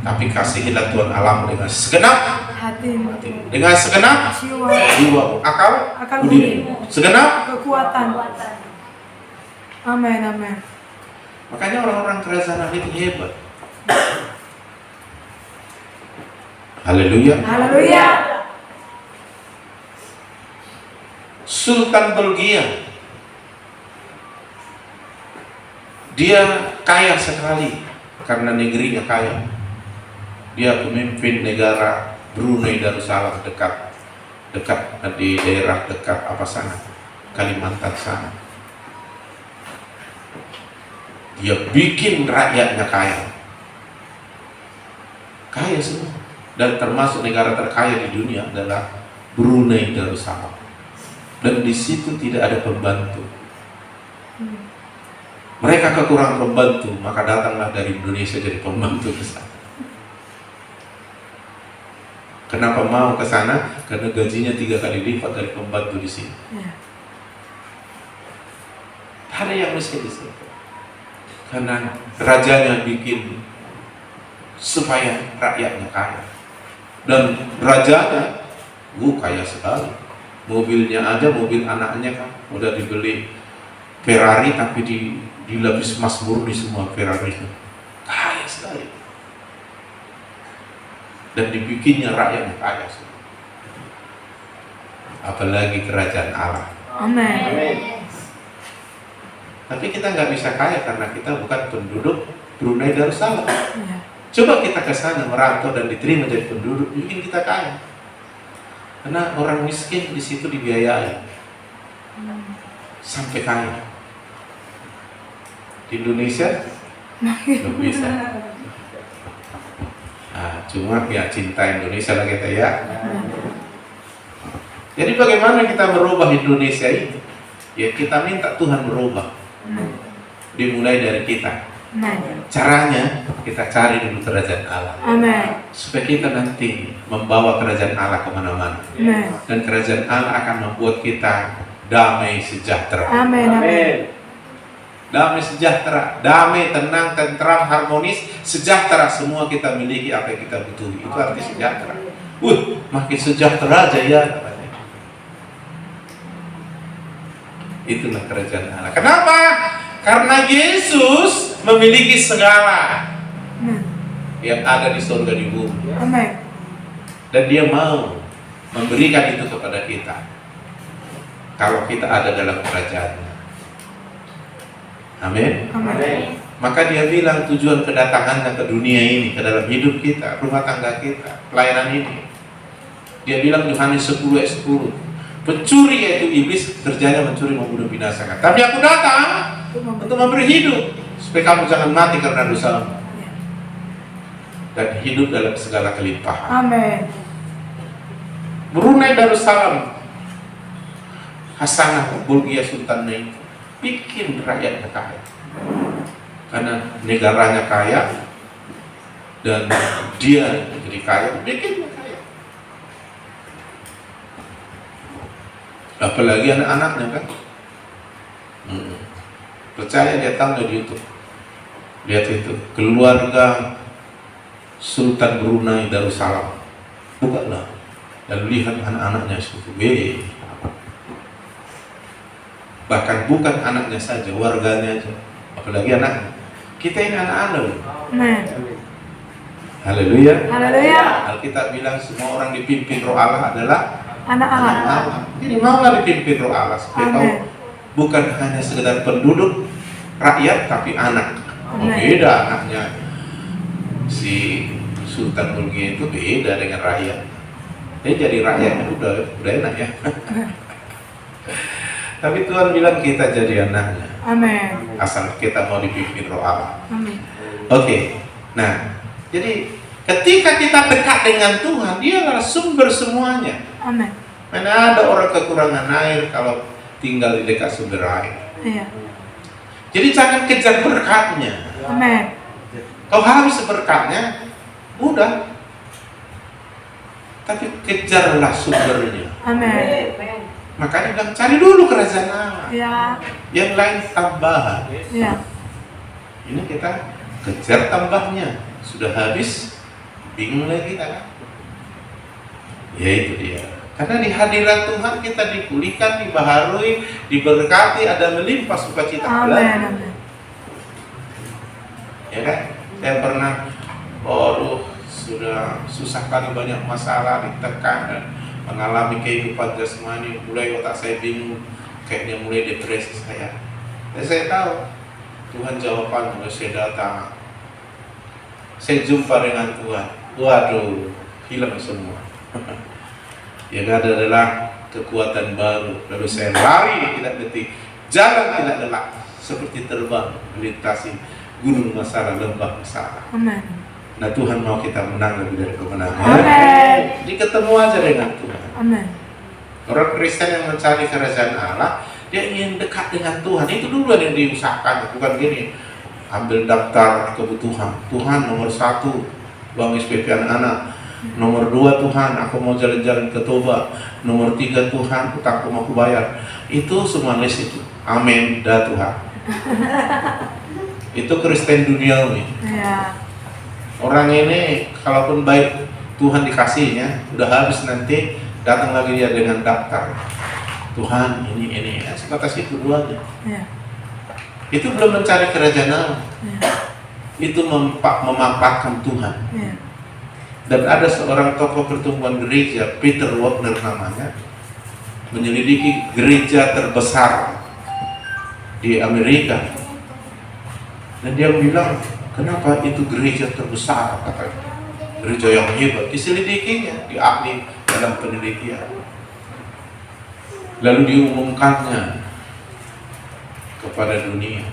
Tapi kasihilah Tuhan Allah dengan segenap Hatimu. dengan segenap Jiwa. jiwa, akal budi, segenap. Kekuatan. Amin, amin. Makanya orang-orang kerajaan Allah itu hebat. Haleluya. Haleluya. Sultan Belgia, dia kaya sekali karena negerinya kaya. Dia pemimpin negara Brunei Darussalam, dekat di daerah dekat apa sana, Kalimantan sana. Dia bikin rakyatnya kaya semua, dan termasuk negara terkaya di dunia adalah Brunei Darussalam. Dan di situ tidak ada pembantu. Mereka kekurangan pembantu, maka datanglah dari Indonesia jadi pembantu ke sana. Kenapa mau ke sana? Karena gajinya 3 kali lipat dari pembantu di sini. Ya. Ada yang miskin di situ. Karena rajanya bikin supaya rakyatnya kaya. Dan rajanya, kaya sekali. Mobilnya aja, mobil anaknya kan udah dibeli Ferrari, tapi dilapis emas murni semua Ferrari. Kaya sekali. Dan dibikinnya rakyatnya kaya semua. Apalagi kerajaan Allah. Amin. Tapi kita nggak bisa kaya karena kita bukan penduduk Brunei Darussalam. Ya. Coba kita ke sana merantau dan diterima jadi penduduk, mungkin kita kaya. Karena orang miskin di situ dibiayai sampai kaya. Di Indonesia belum bisa. Nah, cuma ya cinta Indonesia lah kita ya. Jadi bagaimana kita merubah Indonesia ini? Ya kita minta Tuhan merubah. Dimulai dari kita. Caranya kita cari dulu kerajaan Allah. Amin. Supaya kita nanti membawa kerajaan Allah kemana-mana. Amin. Dan kerajaan Allah akan membuat kita damai sejahtera. Amin. Amin. Damai sejahtera, damai, tenang, tentram, harmonis, sejahtera, semua kita miliki apa yang kita butuhi. Itu arti sejahtera. Makin sejahtera aja ya. Itulah kerajaan Allah. Kenapa? Karena Yesus memiliki segala yang ada di surga di bumi. Amin. Dan dia mau memberikan itu kepada kita kalau kita ada dalam kerajaannya. Amin. Amin. Maka dia bilang tujuan kedatangannya ke dunia ini, ke dalam hidup kita, rumah tangga kita, pelayanan ini. Dia bilang Yohanes 10 ayat 10, pencuri yaitu iblis kerjanya mencuri, membunuh, binasakan. Tapi aku datang untuk memberi hidup supaya kamu jangan mati karena dosamu dan hidup dalam segala kelimpahan. Amin. Brunei Darussalam, Hasanah Bulgia Sultan itu bikin rakyatnya kaya karena negaranya kaya dan dia jadi kaya, bikinnya kaya. Apalagi anak-anaknya kan. Percaya, dia tahu di YouTube. Lihat itu, keluarga Sultan Brunei Darussalam. Bukanlah. Dan lihat anak-anaknya itu. Bahkan bukan anaknya saja, warganya aja. Apalagi anaknya. Kita ini anak-anak loh. Amin. Haleluya. Haleluya. Alkitab bilang semua orang dipimpin roh Allah adalah Anak Allah. Allah. Jadi maulah dipimpin Roh Allah supaya kau Amin. bukan hanya sekedar penduduk rakyat tapi anak. Oh, Amin. beda anaknya si Sultan Bulgi itu beda dengan rakyat. Dia jadi rakyatnya udah enak ya. Tapi Tuhan bilang kita jadi anaknya Amin. asal kita mau dipimpin Roh Allah. Amin. Oke. Nah, jadi ketika kita dekat dengan Tuhan, Dia adalah sumber semuanya. Amin. Mana ada orang kekurangan air kalau tinggal di dekat sumber air. Iya. Jadi jangan kejar berkatnya. Amin. Kau harus berkatnya, mudah. Tapi kejarlah sumbernya. Amin. Makanya bilang cari dulu kerajaan Allah. Iya. Yang lain tambahan. Iya. Ini kita kejar tambahnya. Sudah habis, bingung lagi kita kan? Ya itu dia. Karena di hadirat Tuhan kita dipulihkan, dibaharui, diberkati, ada melimpah sukacita. Amin. Amin. Ya kan? Saya pernah, sudah susah kali, banyak masalah, ditekan dan mengalami kehidupan jasmani, mulai otak saya bingung, kayaknya mulai depresi saya. Dan saya tahu Tuhan jawaban kalau saya datang, saya jumpa dengan Tuhan. Waduh, hilang semua. Yang ada adalah kekuatan baru. Lalu saya lari tidak letih, jalan tidak lelah, seperti terbang melintasi gunung masalah, lembah masalah. Amin. Nah, Tuhan mau kita menang lebih dari kemenangan. Amin. Jadi ketemu aja dengan Tuhan. Amin. Orang Kristen yang mencari kerajaan Allah, dia ingin dekat dengan Tuhan. Itu dulu yang diusahakan, bukan gini. Ambil daftar kebutuhan. Tuhan nomor 1, uang SPP anak-anak. Nomor 2, Tuhan, aku mau jalan-jalan ke Toba. Nomor 3, Tuhan, utangku mau aku bayar. Itu semua list itu. Amin, dah Tuhan. Itu Kristen duniawi. Iya. Orang ini kalaupun baik Tuhan dikasihnya, udah habis nanti datang lagi dia dengan daftar. Tuhan ini ya, sebatas itu dua aja. Iya. Itu belum mencari kerajaan Allah. Iya. Itu memampakkan Tuhan. Iya. Dan ada seorang tokoh pertumbuhan gereja, Peter Wagner namanya, menyelidiki gereja terbesar di Amerika. Dan dia bilang, kenapa itu gereja terbesar? Katanya, gereja yang hebat. Diselidikinya, diahli dalam penelitian. Lalu diumumkannya kepada dunia.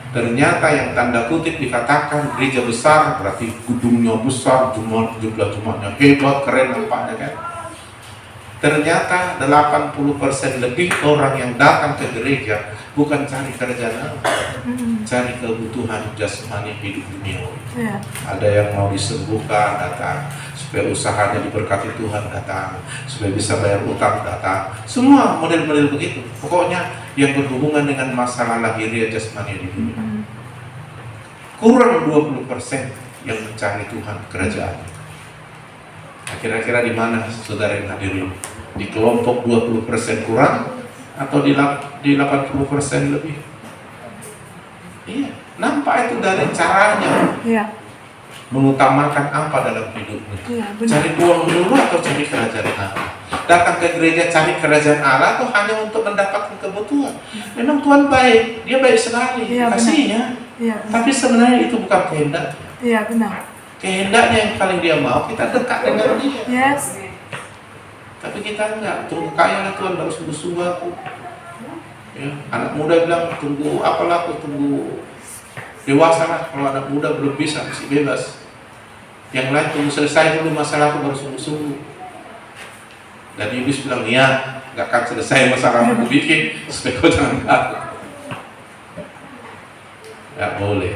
Ternyata yang tanda kutip dikatakan gereja besar, berarti gedungnya besar, jumlah jemaatnya hebat, keren nampaknya kan. Ternyata 80% lebih orang yang datang ke gereja bukan cari kerajaan Allah, cari kebutuhan jasmani hidup dunia. Iya. Ada yang mau disembuhkan, datang. Supaya usahanya diberkati Tuhan, datang. Supaya bisa bayar utang, datang. Semua model-model begitu. Pokoknya yang berhubungan dengan masalah lahiriah jasmani di dunia. Kurang 20% yang mencari Tuhan kerajaan. Nah, kira-kira di mana saudara yang hadir ini? Di kelompok 20% kurang atau di 80% lebih? Iya, nampak itu dari caranya. Iya. Mengutamakan apa dalam hidupnya? Iya, benar. Cari uang dulu atau cari kerajaan Allah? Datang ke gereja cari kerajaan Allah atau hanya untuk mendapatkan kebutuhan? Memang Tuhan baik, Dia baik sekali, Iya, kasihnya. Iya. Tapi sebenarnya itu bukan kehendak. Iya, benar. Kehendaknya yang paling Dia mau kita dekat dengan Dia. Yes. Tapi kita enggak, tunggu kaya lah Tuhan, baru sungguh-sungguh aku. Ya, anak muda bilang tunggu apalah aku, tunggu dewasa lah. Kalau anak muda belum bisa, masih bebas. Yang lain tunggu selesai dulu masalahku baru sungguh-sungguh. Dan iblis bilang, ya, nggak akan selesai masalah aku bikin, supaya kau jangan takut. Nggak boleh.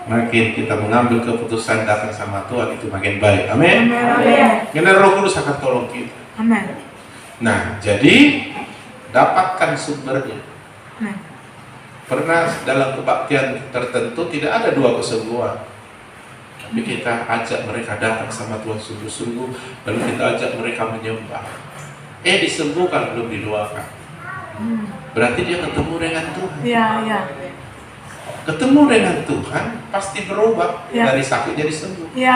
Makin kita mengambil keputusan datang sama Tuhan, itu makin baik. Amin. Amin. Karena Roh Kudus akan tolong kita. Amin. Nah, jadi dapatkan sumbernya. Amin. Pernah dalam kebaktian tertentu tidak ada dua kesembuhan. Tapi kita ajak mereka datang sama Tuhan sungguh-sungguh, lalu kita ajak mereka menyembah. Disembuhkan belum didoakan. Berarti dia ketemu dengan Tuhan. Iya, iya. Ketemu dengan Tuhan pasti berubah Ya. dari sakit jadi sembuh. Iya.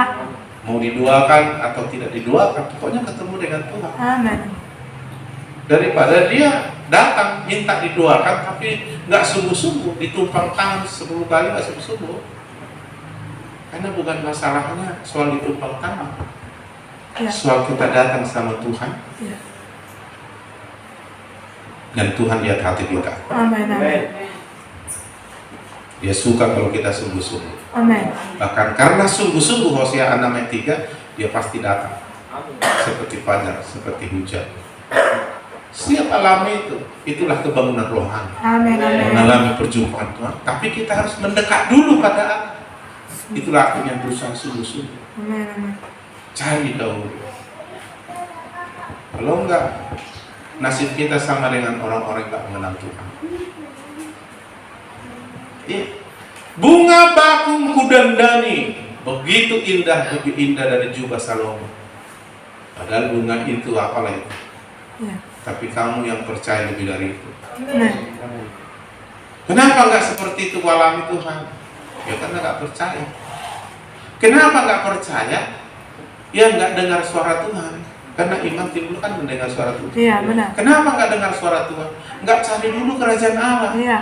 Mau diduakan atau tidak diduakan, pokoknya ketemu dengan Tuhan. Amin. Daripada dia datang minta diduakan tapi nggak sungguh-sungguh, ditumpang tangan 10 kali nggak sungguh-sungguh. Karena bukan masalahnya soal ditumpang tangan, Ya. soal kita datang sama Tuhan Ya. dan Tuhan lihat hati kita. Amin. Amin. Dia suka kalau kita sungguh-sungguh. Amin. Bahkan karena sungguh-sungguh, Hosea 6 ayat 3, dia pasti datang. Seperti fajar, seperti hujan. Setiap alami itu, itulah kebangunan rohani. Amin. Amin. Mengalami perjumpaan Tuhan. Tapi kita harus mendekat dulu pada Allah. Itulah artinya berusaha sungguh-sungguh. Amin. Amin. Cari dahulu. Kalau enggak, nasib kita sama dengan orang-orang yang tak mengenal Tuhan. Iya. Bunga bakung kudandani, begitu indah, lebih indah dari jubah Salomo. Padahal bunga itu apalah itu? Ya. Tapi kamu yang percaya lebih dari itu. Amin. Kenapa nggak seperti itu alami Tuhan? Ya karena nggak percaya. Kenapa nggak percaya? Ya nggak dengar suara Tuhan. Karena iman timbul kan mendengar suara Tuhan. Iya, benar. Kenapa nggak dengar suara Tuhan? Nggak cari dulu kerajaan Allah. Iya.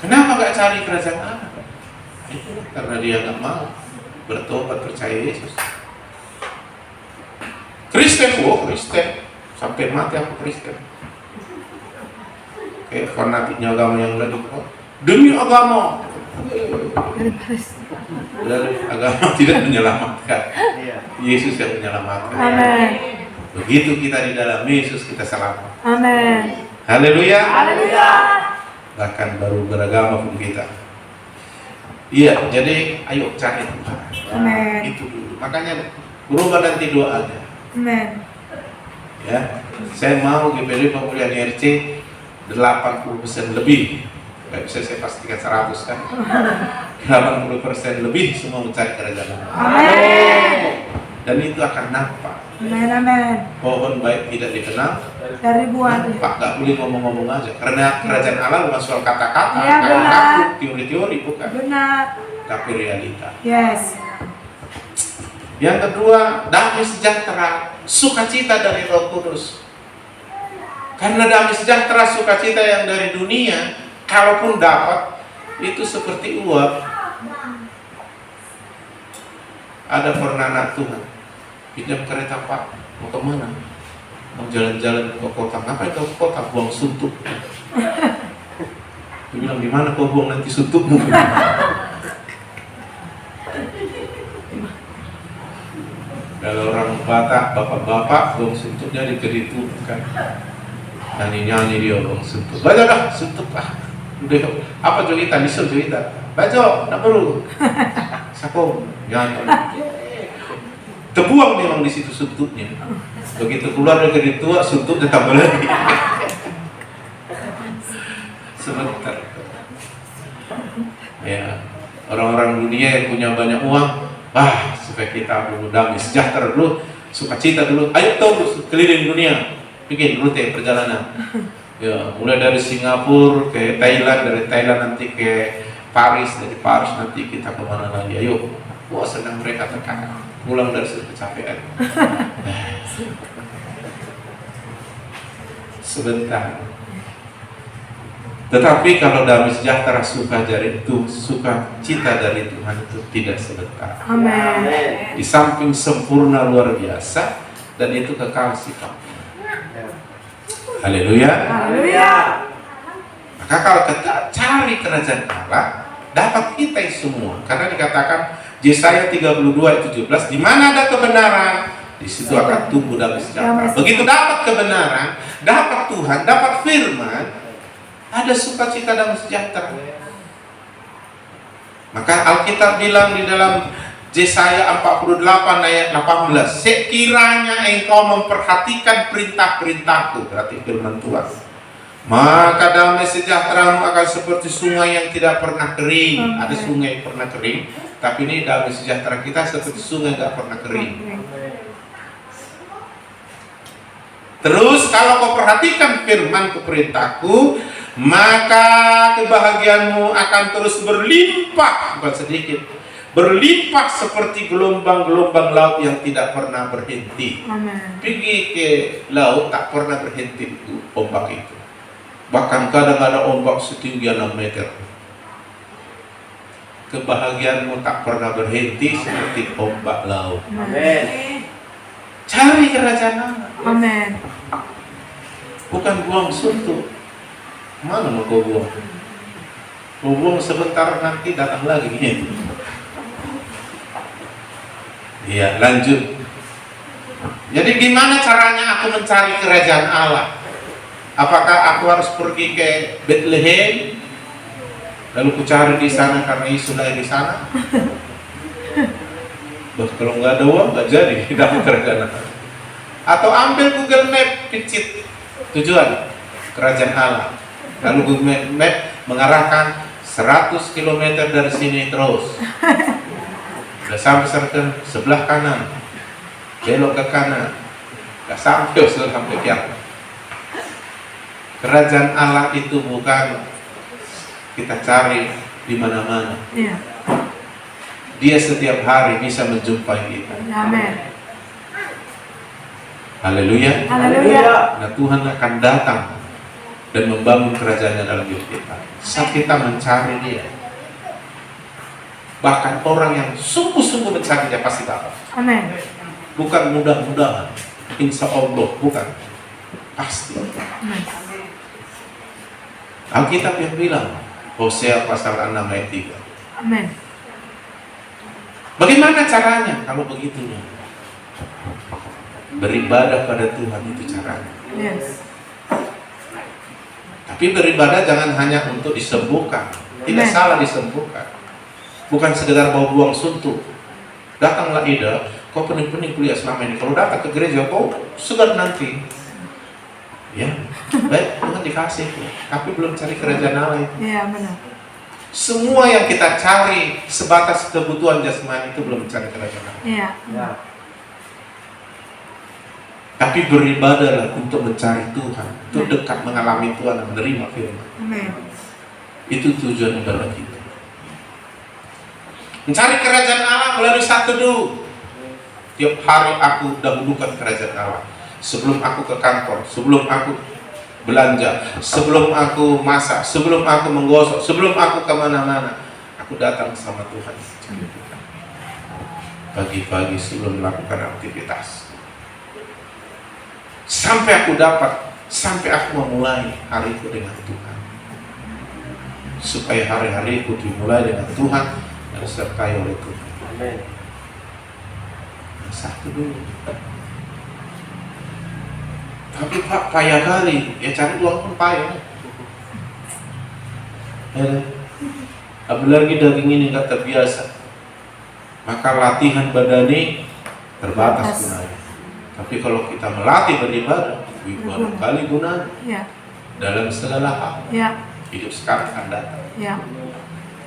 Kenapa nggak cari kerajaan Allah? Itu karena dia nggak mau bertobat percaya Yesus. Kristen, Kristen sampai mati aku Kristen. Kayak fanatiknya agama yang lain, demi agama. Dari Paris. Dari agama tidak menyelamatkan. Yesus yang menyelamatkan. Amin. Begitu kita di dalam Yesus, kita selamat. Amin. Haleluya. Haleluya. Bahkan baru beragama pun kita. Iya, jadi ayo cari Tuhan. Amin. Itu dulu. Makanya berubah nanti doanya. Amin. Ya, saya mau GPD pemulihan RC 80% lebih. Gak bisa saya pastikan 100 kan. 80% lebih semua mencari kerajaan Allah. Amin. Dan itu akan nampak. Amin. Amin. Pohon baik tidak dikenal, Dari buahnya. nampak. Gak boleh ngomong-ngomong aja. Karena kerajaan Allah bukan soal kata-kata, Iya, benar. kata-kata, teori-teori bukan. Benar. Tapi realita. Yes. Yang kedua, damai sejahtera, sukacita dari Roh Kudus. Karena damai sejahtera, sukacita yang dari dunia, kalaupun dapat, itu seperti uap. Ada pernah anak Tuhan, pinjam kereta Pak, mau kemana? Mau jalan-jalan ke kota. Ngapain ke kota? Buang suntuk. Dia bilang, di mana kau buang nanti suntukmu? Kalau orang Batak, bapak-bapak buang suntuknya di keditu kan. Nyanyi-nyanyi dia buang suntuk. Baca dah, suntuk ah. Udah, apa cerita? Disuruh cerita. Baca, nak perlu. Sakong, nyanyi. Terbuang memang di situ suntuknya. Begitu keluar dari keditu, suntuknya tambah lagi. Sebentar. Ya, orang-orang dunia yang punya banyak uang, supaya kita dulu damai sejahtera dulu, sukacita dulu. Ayo terus keliling dunia, bikin rute perjalanan. Ya, mulai dari Singapura ke Thailand, dari Thailand nanti ke Paris, dari Paris nanti kita kemana lagi? Ayo, wah senang mereka terkadang pulang dari situ kecapean. Sebentar. Tetapi kalau damai sejahtera sukacita dari Tuhan itu tidak sebentar. Amin. Di samping sempurna luar biasa dan itu kekal sifatnya. Haleluya. Haleluya. Maka kalau kita cari kerajaan Allah, dapat kita semua. Karena dikatakan Yesaya 32:17, di mana ada kebenaran, di situ akan tumbuh damai sejahtera. Begitu dapat kebenaran, dapat Tuhan, dapat firman, ada sukacita dan sejahtera. Maka Alkitab bilang di dalam Yesaya 48 ayat 18, sekiranya engkau memperhatikan perintah-perintahku, berarti firman Tuhan, maka damai sejahteramu akan seperti sungai yang tidak pernah kering. Ada sungai yang pernah kering, tapi ini damai sejahtera kita seperti sungai yang tidak pernah kering. Terus kalau kau perhatikan firman perintahku, maka kebahagiaanmu akan terus berlimpah, bukan sedikit. berlimpah seperti gelombang-gelombang laut yang tidak pernah berhenti. Amin. Pergi ke laut tak pernah berhenti itu ombak itu. Bahkan kadang ada ombak setinggi 6 meter. Kebahagiaanmu tak pernah berhenti seperti ombak laut. Amin. Cari kerajaan Allah. Amin. Bukan buang suntuk. Mana mau kau buang? Kau buang sebentar nanti datang lagi. Iya, lanjut. Jadi gimana caranya aku mencari kerajaan Allah? Apakah aku harus pergi ke Bethlehem? Lalu ku cari di sana karena Yesus lahir di sana? Kalau nggak ada uang nggak jadi dapat kerajaan Allah. Atau ambil Google Map, picit tujuan kerajaan Allah. Lalu Google Map mengarahkan 100 km dari sini terus. Udah sampai sebelah kanan, belok ke kanan, udah sampai kiamat. Kerajaan Allah itu bukan kita cari di mana-mana. Iya. Dia setiap hari bisa menjumpai kita. Amin. Haleluya. Haleluya. Nah, Tuhan akan datang dan membangun kerajaannya dalam hidup kita saat kita mencari Dia. Bahkan orang yang sungguh-sungguh mencari Dia pasti dapat. Amin. Bukan mudah-mudahan, insya Allah, bukan, pasti. Amin. Alkitab yang bilang, Hosea pasal 6 ayat 3. Amin. Bagaimana caranya kalau begitu? Beribadah pada Tuhan itu caranya. Yes. Tapi beribadah jangan hanya untuk disembuhkan. Tidak Amen. salah disembuhkan. Bukan sekedar mau buang suntuk. Datanglah Ida, kau pening-pening kuliah selama ini. Kalau datang ke gereja, kau segar nanti. Ya, baik, Tuhan dikasih. Tapi belum cari kerajaan Allah itu. Iya, benar. Semua yang kita cari sebatas kebutuhan jasmani itu belum mencari kerajaan Allah. Iya. Tapi beribadahlah untuk mencari Tuhan, untuk dekat mengalami Tuhan dan menerima firman. Amin. Itu tujuan ibadah kita. Mencari kerajaan Allah melalui satu teduh. Tiap hari aku dahulukan kerajaan Allah. Sebelum aku ke kantor, sebelum aku belanja, sebelum aku masak, sebelum aku menggosok, sebelum aku kemana-mana, aku datang sama Tuhan. Pagi-pagi sebelum melakukan aktivitas, sampai aku dapat, sampai aku memulai hariku dengan Tuhan, supaya hari-hariku dimulai dengan Tuhan dan disertai oleh Tuhan. Amin. Satu dulu. Tapi Pak, payah kali, ya cari uang pun payah. Apalagi daging ini nggak terbiasa, maka latihan badani terbatas gunanya. Tapi kalau kita melatih beribadah, ribuan kali gunanya Iya. dalam segala hal. Iya. Hidup sekarang akan datang. Iya.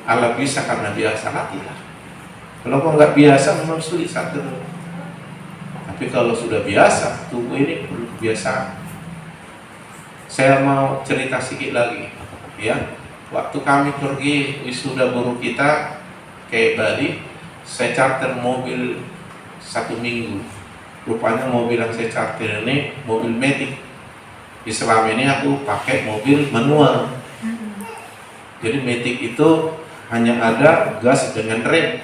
Allah bisa karena biasa latihan. Kalau kau nggak biasa, memang sulit satu. Tapi kalau sudah biasa, tubuh ini perlu kebiasaan. Saya mau cerita sedikit lagi, ya. Waktu kami pergi wisuda guru kita ke Bali, saya charter mobil 1 minggu. Rupanya mobil yang saya charter ini mobil matic. Di selama ini aku pakai mobil manual. Jadi matic itu hanya ada gas dengan rem.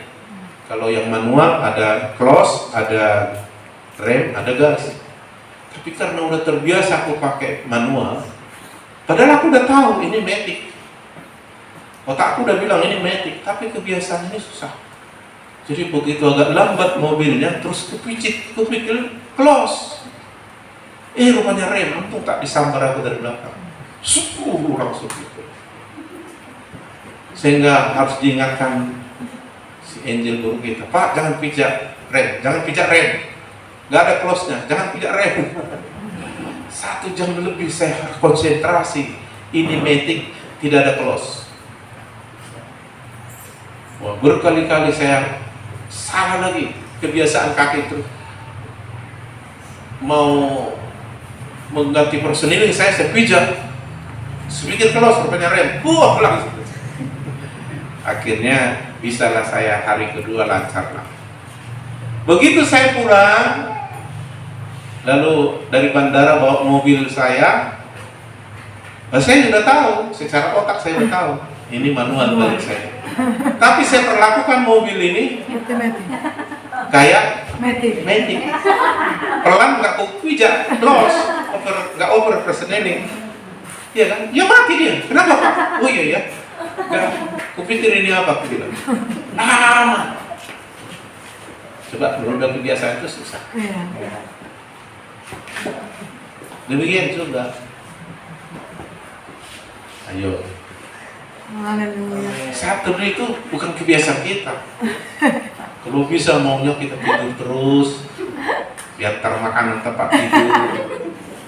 Kalau yang manual ada clutch, ada rem, ada gas. Tapi karena udah terbiasa aku pakai manual, padahal aku udah tahu ini matic. Otakku udah bilang ini matic, tapi kebiasaan ini susah. Jadi begitu agak lambat mobilnya, terus kepicit, kepikir close. Rupanya rem, untung tak disambar aku dari belakang. Langsung gitu. Sehingga harus diingatkan si Angel guru kita, Pak jangan pijak rem, jangan pijak rem. Gak ada close-nya, jangan pijak rem. 1 jam lebih saya konsentrasi. Ini matic, tidak ada close. Wah, berkali-kali saya salah lagi, kebiasaan kaki itu. Mau mengganti personil saya pijak. Sedikit close, rupanya rem. Langsung. Akhirnya bisalah saya hari kedua lancarlah. Begitu saya pulang, lalu dari bandara bawa mobil saya sudah tahu, secara otak saya sudah tahu, ini manual balik saya. Tapi saya perlakukan mobil ini kayak Matic. Pelan, nggak kupijak, los, nggak over personeling. Iya kan? Ya mati dia. Kenapa Pak? Oh iya ya. Nggak, kupikir ini apa? Aku bilang. Coba kalau udah kebiasaan itu susah. Demikian juga. Ayo. Sabtu itu bukan kebiasaan kita. Kalau bisa maunya kita tidur terus, biar makanan tempat tidur,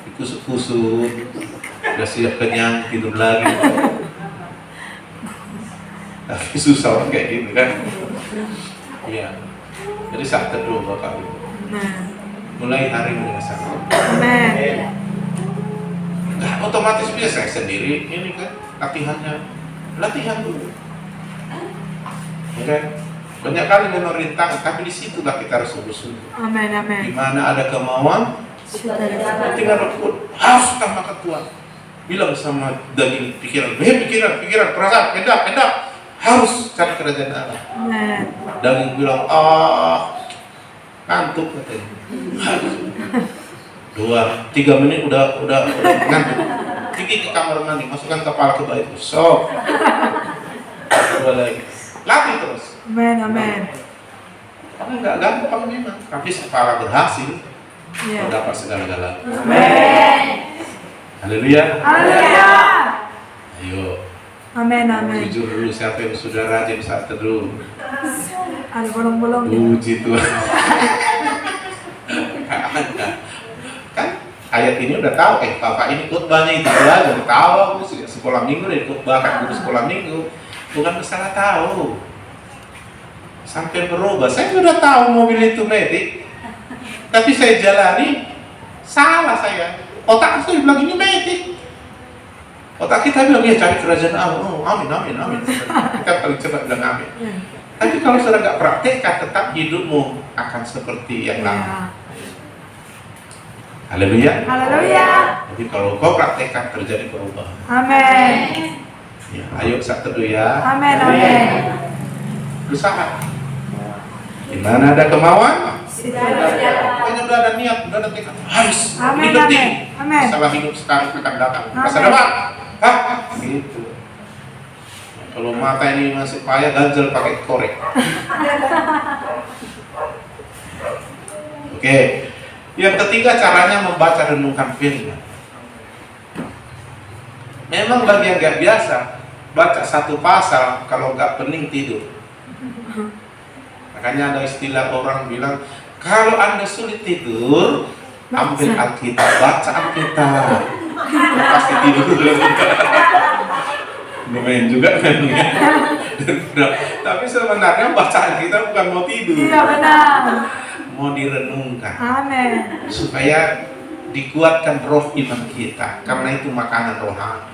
dikusuk-kusuk, udah siap kenyang tidur lagi. Tapi susah orang kayak gitu kan? Iya. Jadi Sabtu dulu Bapak Ibu. Mulai hari ini Sabtu. Nah, otomatis biasa saya sendiri ini kan latihan dulu. Ya kan? Banyak kali memang rintangan, tapi di situlah kita harus sungguh-sungguh. Amin. Di mana ada kemauan, tinggal rekut, harus tambahkan Tuhan. Bilang sama daging pikiran, perasaan, hendak, harus cari kerajaan Allah. Daging bilang, ngantuk katanya. 2-3 menit udah ngantuk. Pergi ke kamar mandi, masukkan kepala ke bawah itu. So, coba lagi, latih terus. Amin. Karena nggak gampang memang, tapi kepala berhasil, dapat segala-galanya. Amin. Haleluya. Ayo. Amin. Jujur dulu siapa yang sudah rajin saat teduh. Ada bolong-bolong. Puji Tuhan. Kan ayat ini udah tahu, Bapak ini khotbahnya itu aja udah tahu aku sejak sekolah minggu dari khotbah guru sekolah minggu. Bukan masalah tahu. Sampai berubah, saya sudah tahu mobil itu Matic, tapi saya jalani salah saya. Otak saya bilang ini Matic. Otak kita bilang ya cari kerajaan Allah. Oh, amin. Kita paling cepat bilang amin. Tapi kalau sudah nggak praktekkan, tetap hidupmu akan seperti yang lama. Haleluya. Jadi kalau kau praktekkan terjadi perubahan. Amin. Ya, ayo saat teduh ya. Amin. Usaha. Di mana ada kemauan, pokoknya udah ada niat, udah ada tekad, harus. Ini penting. Masalah hidup sekarang akan datang. Masa depan, gitu. Kalau mata ini masih payah, ganjel pakai korek. Oke. Yang ketiga, caranya membaca renungkan firman. Memang bagi yang gak biasa, baca satu pasal kalau gak pening tidur. Makanya ada istilah orang bilang, kalau Anda sulit tidur, ambil Alkitab, baca Alkitab. Pasti tidur. Lumayan juga kan ya. Tapi sebenarnya baca Alkitab bukan mau tidur. Iya benar. Mau direnungkan. Amin. Supaya dikuatkan roh iman kita, karena itu makanan rohani.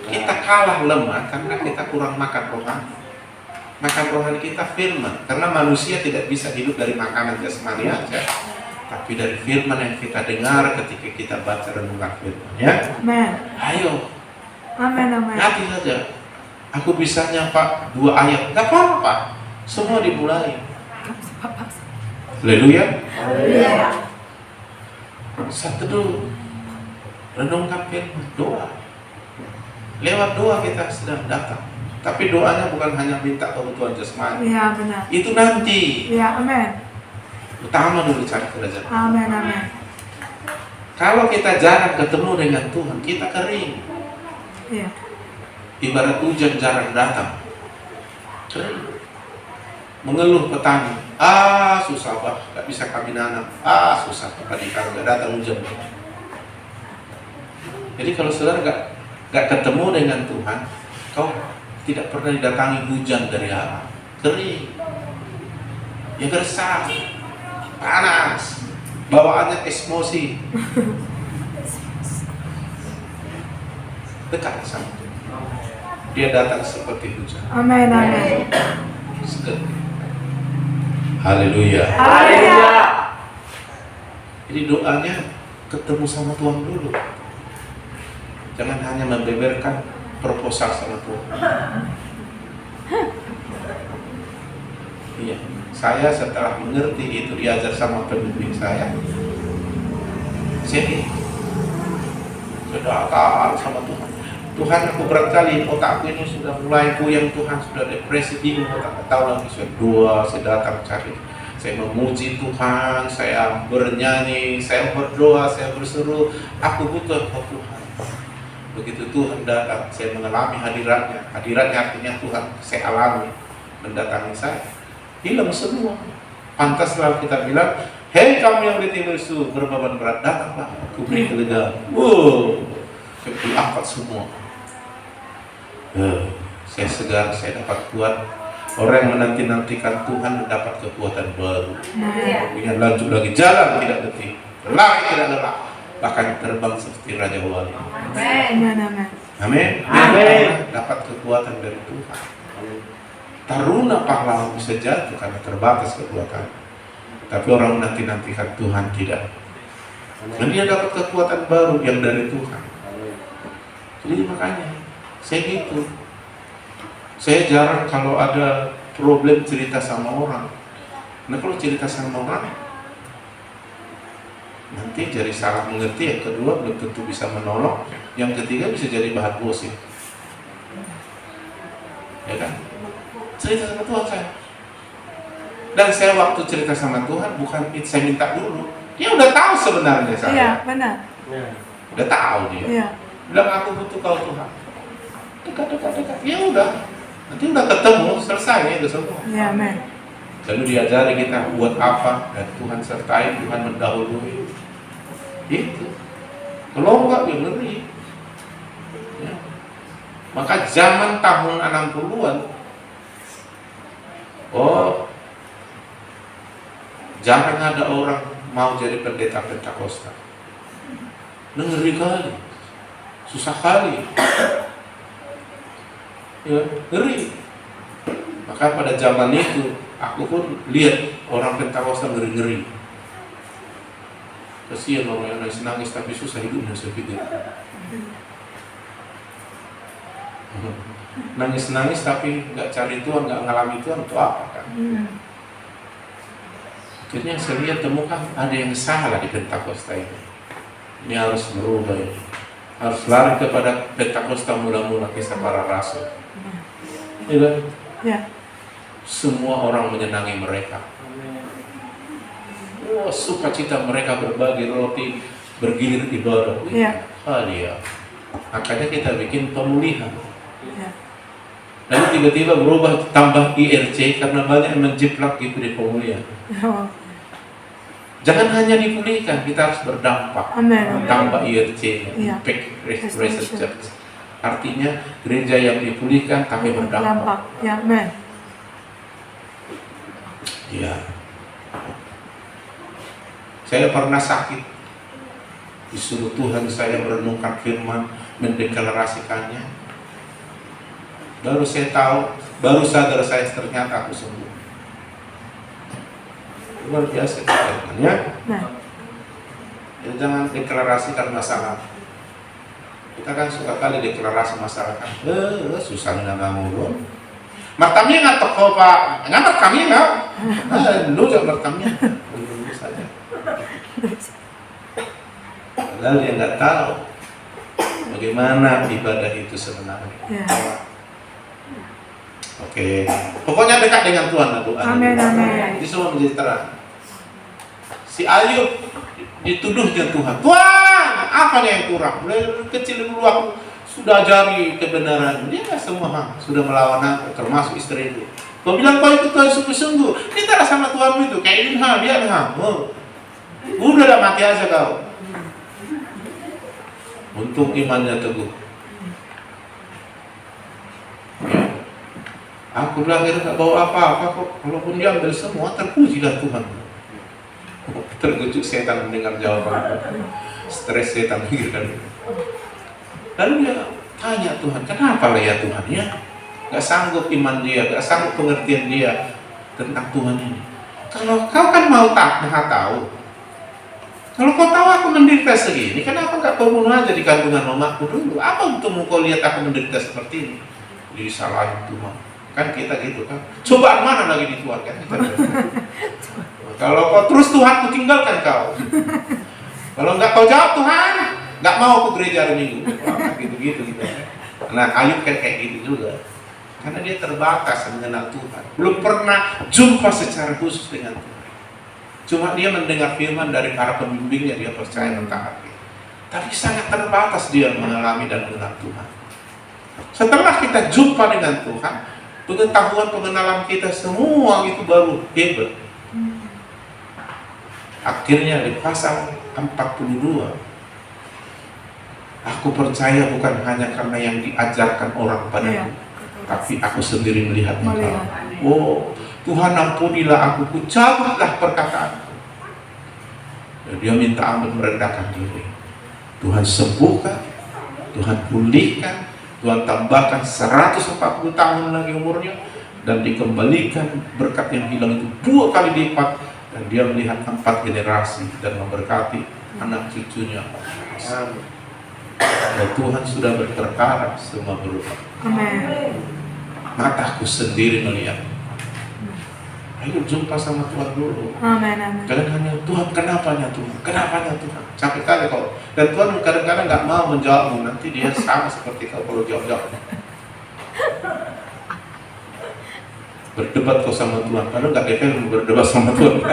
Kita kalah lemah karena kita kurang makan rohani. Makan rohani kita firman, karena manusia tidak bisa hidup dari makanan jasmani aja, tapi dari firman yang kita dengar ketika kita baca renungan firman, ya. Amin. Ayo. Amin. Latih saja. Aku bisanya Pak 2 ayat, nggak apa-apa. Semua dimulai. Haleluya. Saat teduh, renungkan firman, doa. Lewat doa kita sedang datang. Tapi doanya bukan hanya minta kebutuhan jasmani. Iya benar. Itu nanti. Iya amin. Utama dulu cari kerajaan. Amin. Kalau kita jarang ketemu dengan Tuhan, kita kering. Iya. Ibarat hujan jarang datang. Kering. Mengeluh petani. Susah Pak, gak bisa kami nanam. Susah petani kalau gak datang hujan. Jadi kalau saudara gak ketemu dengan Tuhan, kau tidak pernah didatangi hujan dari Allah. Kering. Ya gersang. Panas. Bawaannya emosi. Dekat sama Tuhan. Dia datang seperti hujan. Amin. Haleluya. Haleluya. Jadi doanya ketemu sama Tuhan dulu. Jangan hanya membeberkan proposal sama Tuhan. Iya, saya setelah mengerti itu diajar sama pembimbing saya sudah taat sama Tuhan. Tuhan, aku berat kali, otakku ini sudah mulai goyang Tuhan, sudah depresi, bingung, tak tahu lagi. Saya doa, saya datang cari, saya memuji Tuhan, saya bernyanyi, saya berdoa, saya berseru, aku butuh Tuhan. Begitu Tuhan datang, saya mengalami hadiratnya. Hadiratnya artinya Tuhan saya alami mendatangi saya. Hilang semua. Pantaslah kita bilang, hei kamu yang letih lesu berbeban berat, datanglah, aku beri kelegaan. Saya diangkat semua. Saya segar, saya dapat kuat. Orang yang menanti-nantikan Tuhan mendapat kekuatan baru. Punya lanjut lagi, jalan tidak letih, lari tidak lelah, bahkan terbang seperti Raja Wali. Amin. Amin. Amin. Dapat kekuatan dari Tuhan. Taruna pahlawan bisa jatuh karena terbatas kekuatan. Tapi orang menanti-nantikan Tuhan tidak. Dan dia dapat kekuatan baru yang dari Tuhan. Jadi makanya saya gitu. Saya jarang kalau ada problem cerita sama orang. Nah kalau cerita sama orang, nanti jadi salah mengerti. Yang kedua belum tentu bisa menolong. Yang ketiga bisa jadi bahan gosip. Ya kan? Cerita sama Tuhan saya. Dan saya waktu cerita sama Tuhan bukan saya minta dulu. Dia udah tahu sebenarnya saya. Iya, benar. Udah tahu dia. Iya. Bilang aku butuh kau Tuhan. Dekat. Ya udah. Nanti udah ketemu, selesai itu semua. Iya, amin. Lalu diajari kita buat apa dan Tuhan sertai, Tuhan mendahului. Itu. Kalau enggak ya ngeri. Ya. Maka zaman tahun 60-an, jangan ada orang mau jadi pendeta Pentakosta. Ngeri kali, susah kali, ya, ngeri. Maka pada zaman itu aku pun lihat orang Pentakosta ngeri-ngeri. Kasihan orang yang nangis tapi susah hidupnya, saya pikir. Nangis tapi nggak cari Tuhan, nggak ngalami Tuhan, itu apa kan? Akhirnya saya lihat temukan ada yang salah di Pentakosta ini. Ini harus berubah ini. Harus lari kepada Pentakosta mula-mula kisah para rasul. Iya. Ya. Semua orang menyenangi mereka. Sukacita mereka berbagi roti, bergilir ibadah. Iya. Ya. Makanya kita bikin pemulihan. Ya. Lalu tiba-tiba berubah tambah IRC karena banyak yang menjiplak gitu di pemulihan. Oh. Jangan hanya dipulihkan, kita harus berdampak. Amin. Tambah IRC, Iya. Impact Restoration Church. Artinya gereja yang dipulihkan tapi berdampak. Ya, amin. Iya. Saya pernah sakit, disuruh Tuhan saya merenungkan firman, mendeklarasikannya. Baru saya tahu, baru sadar saya ternyata aku sembuh. Luar biasa ya. Nah. Ya, jangan deklarasikan masalah. Kita kan suka kali deklarasi masalah kan. Susahnya kamu loh. Martamnya nggak toko pak, nggak martamnya nggak. Lu jangan martamnya. Dulu saja. Padahal dia nggak tahu bagaimana ibadah itu sebenarnya. Ya. Oke, pokoknya dekat dengan Tuhan doa. Amin, amin. Itu semua menjadi terang. Si Ayub dituduhnya Tuhan. Tuhan, apa yang kurang? Mulai kecil dulu aku sudah ajari kebenaran. Dia nggak semua sudah melawan aku, termasuk istri itu. Kau bilang kau ikut Tuhan sungguh-sungguh. Minta sama Tuhan itu. Kayak ini dia udah dah mati aja kau. Untuk imannya teguh. Aku lahir tak bawa apa-apa kok. Walaupun dia ambil semua, terpujilah Tuhan. Terkejut setan mendengar jawaban. Stres setan pikirkan. Lalu dia tanya Tuhan, kenapa lah ya Tuhan ya? nggak sanggup iman dia, nggak sanggup pengertian dia tentang Tuhan ini. Kalau kau kan mau maha tahu, kalau kau tahu aku menderita segini, kenapa nggak kau bunuh aja di kandungan mamaku dulu? Apa untukmu kau lihat aku menderita seperti ini? Jadi salahin Tuhan. Kan kita gitu kan. Cobaan mana lagi di Tuhan kan? Kalau kau terus Tuhan, ku tinggalkan kau. Kalau nggak kau jawab Tuhan, nggak mau aku gereja hari Minggu. Gitu. Nah, Ayub kayak gitu juga. Karena dia terbatas mengenal Tuhan. Belum pernah jumpa secara khusus dengan Tuhan. Cuma dia mendengar firman dari para pembimbingnya, dia percaya mentaati. Tapi sangat terbatas dia mengalami dan mengenal Tuhan. Setelah kita jumpa dengan Tuhan, pengetahuan pengenalan kita semua itu baru hebat. Akhirnya di pasal 42, aku percaya bukan hanya karena yang diajarkan orang padaku, tapi aku sendiri melihat engkau. Oh, Tuhan ampunilah aku, ku cabutlah perkataanku. Dan dia minta ampun, merendahkan diri. Tuhan sembuhkan, Tuhan pulihkan, Tuhan tambahkan 140 tahun lagi umurnya, dan dikembalikan berkat yang hilang itu 2 kali lipat, dan dia melihat 4 generasi dan memberkati anak cucunya. Dan Tuhan sudah berperkara semua berubah. Amin. Mataku sendiri melihat. Ayo jumpa sama Tuhan dulu. Amin. Amin. Jangan hanya Tuhan, kenapanya Tuhan, kenapanya Tuhan. Capek kali kau. Dan Tuhan kadang-kadang nggak mau menjawabmu. Nanti dia sama seperti kau kalau jawab-jawab. Berdebat kau sama Tuhan. Kalau nggak defend berdebat sama Tuhan.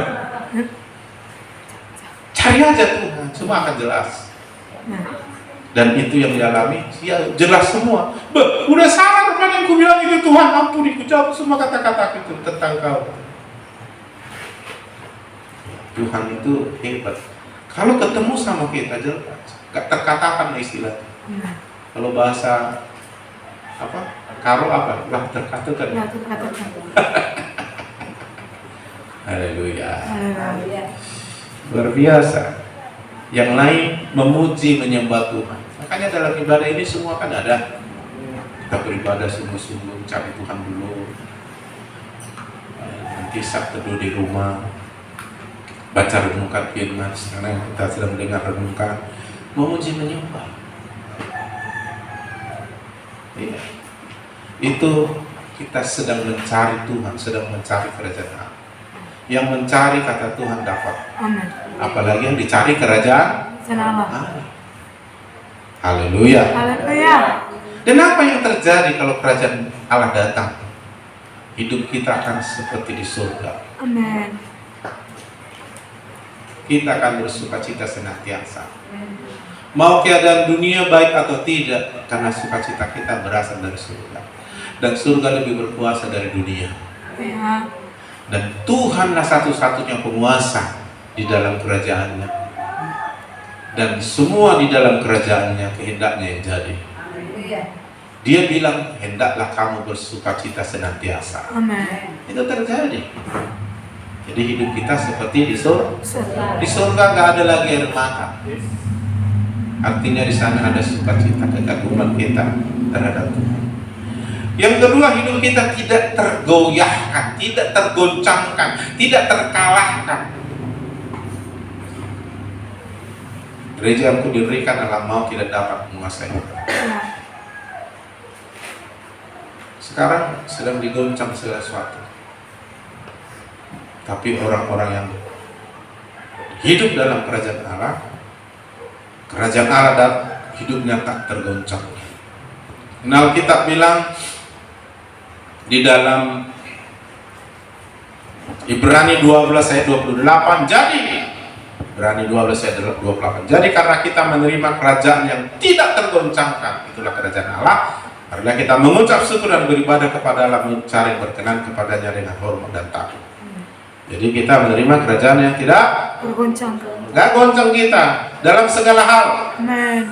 Cari aja Tuhan, semua akan jelas. Dan itu yang dialami, ya jelas semua. Udah salah rupanya yang ku bilang itu, Tuhan ampuni, ku jawab semua kata-kata itu tentang kau. Tuhan itu hebat. Kalau ketemu sama kita jelas, gak terkatakan istilah. Kalau bahasa apa? Karo apa? Lah terkatakan. Ya, terkatakan. Haleluya. Haleluya. Luar biasa. Yang lain memuji menyembah Tuhan. Makanya dalam ibadah ini semua kan ada. Kita beribadah sungguh-sungguh, cari Tuhan dulu. Nanti Sabtu teduh di rumah, baca renungkan firman. Sekarang kita sedang dengar renungkan, memuji menyembah. Iya. Itu kita sedang mencari Tuhan, sedang mencari kerajaan Allah. Yang mencari kata Tuhan dapat. Amin. Apalagi yang dicari kerajaan Allah. Allah. Haleluya. Haleluya. Dan apa yang terjadi kalau kerajaan Allah datang? Hidup kita akan seperti di surga. Amin. Kita akan bersukacita senantiasa. Mau keadaan dunia baik atau tidak, karena sukacita kita berasal dari surga. Dan surga lebih berkuasa dari dunia. Ya. Dan Tuhanlah satu-satunya penguasa di dalam kerajaannya. Dan semua di dalam kerajaannya kehendaknya yang jadi. Dia bilang, hendaklah kamu bersukacita senantiasa. Amin. Itu terjadi. Jadi hidup kita seperti di surga. Surga. Di surga nggak ada lagi air mata. Artinya di sana ada sukacita, kekaguman kita terhadap Tuhan. Yang kedua, hidup kita tidak tergoyahkan, tidak tergoncangkan, tidak terkalahkan. Gereja yang kudirikan adalah mau tidak dapat menguasai. Ya. Sekarang sedang digoncang segala sesuatu. Tapi orang-orang yang hidup dalam kerajaan Allah dan hidupnya tak tergoncang. Nah, Alkitab bilang di dalam Ibrani 12 ayat 28, jadi Ibrani 12 ayat 28. Jadi karena kita menerima kerajaan yang tidak tergoncangkan, itulah kerajaan Allah. Karena kita mengucap syukur dan beribadah kepada Allah, mencari berkenan kepadanya dengan hormat dan takut. Jadi kita menerima kerajaan yang tidak Bergoncang. nggak goncang kita dalam segala hal. Amin.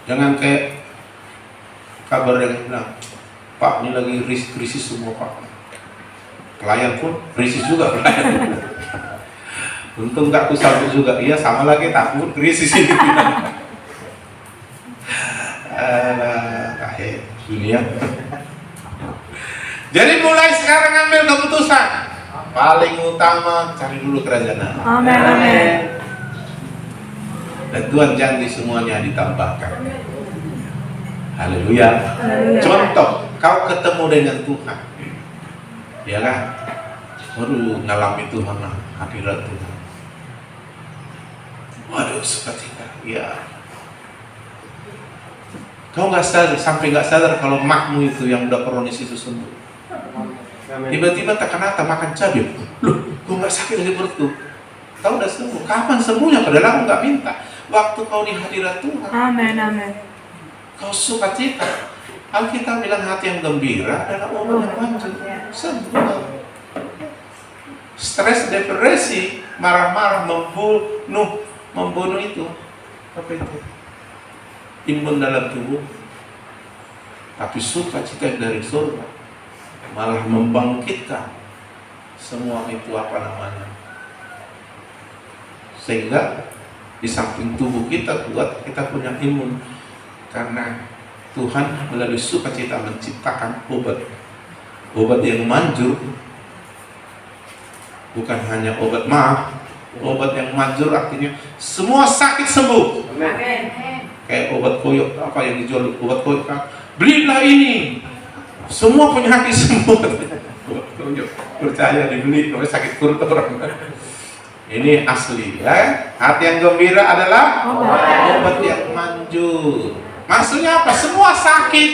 Jangan kayak kabar yang bilang, Pak, ini lagi krisis semua Pak. Pelayan pun krisis juga pelayan. Untung nggak kusal juga, iya sama lagi takut krisis ini. Kayak dunia. Jadi mulai sekarang ambil keputusan. Paling utama cari dulu kerajaan Allah. Amin. Amin. Dan Tuhan janji semuanya ditambahkan. Haleluya. Haleluya. Contoh, kau ketemu dengan Tuhan, ya kan? Baru ngalami Tuhan, hadirat Tuhan. Waduh, sukacita. Ya. Kau nggak sadar, sampai nggak sadar kalau makmu itu yang udah kronis itu sembuh. Tiba-tiba terkenal makan cabai. Loh, kau nggak sakit lagi perutku? Kau udah sembuh. Kapan sembuhnya? Padahal aku nggak minta. Waktu kau di hadirat Tuhan. Amin. Amin. Kau sukacita. Alkitab bilang hati yang gembira adalah orang yang manjur. Sembuh. Stres, depresi, marah-marah, membunuh itu. Apa itu? Imun dalam tubuh. Tapi sukacita dari surga malah membangkitkan semua itu apa namanya. Sehingga di samping tubuh kita kuat, kita punya imun. Karena Tuhan melalui sukacita menciptakan obat yang manjur, bukan hanya obat obat yang manjur artinya semua sakit sembuh. Kayak obat koyok, apa yang dijual obat koyok, belilah ini, semua penyakit sembuh. Obat koyok, percaya dibeli, kalau sakit perut orang. Ini asli ya. Hati yang gembira adalah obat yang manjur. Maksudnya apa? Semua sakit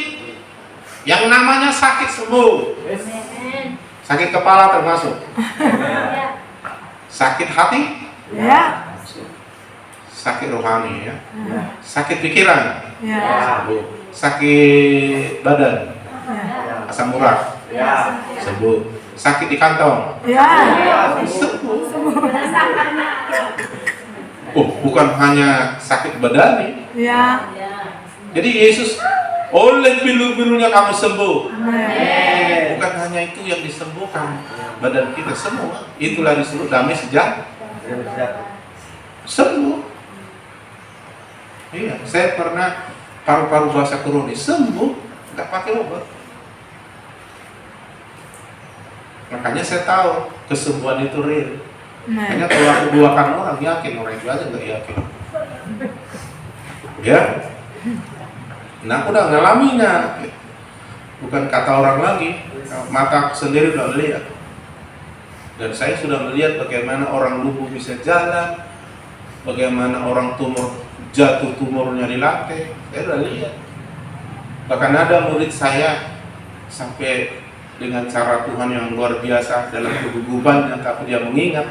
yang namanya sakit sembuh. Sakit kepala termasuk. Sakit hati? Ya. Sakit rohani ya. Sakit pikiran? Ya. Sembuh. Sakit badan? Ya. Asam urat? Sembuh. Sakit di kantong? Ya. Sembuh. Oh, bukan hanya sakit badan. Ya. Jadi Yesus, oleh bilu-bilunya kamu sembuh. Amin. Bukan hanya itu yang disembuhkan, badan kita semua. Itulah disuruh damai sejahtera. Sembuh. Iya, saya pernah paru-paru basah kronis sembuh, nggak pakai obat. Makanya saya tahu kesembuhan itu real. Hanya kalau aku doakan orang yakin, orang itu aja nggak yakin. Ya. Nah, aku udah ngalaminya. Bukan kata orang lagi, mata aku sendiri udah melihat. Dan saya sudah melihat bagaimana orang lumpuh bisa jalan, bagaimana orang jatuh tumornya di lantai. Saya udah lihat. Bahkan ada murid saya sampai dengan cara Tuhan yang luar biasa dalam kegugupannya, tapi dia mengingat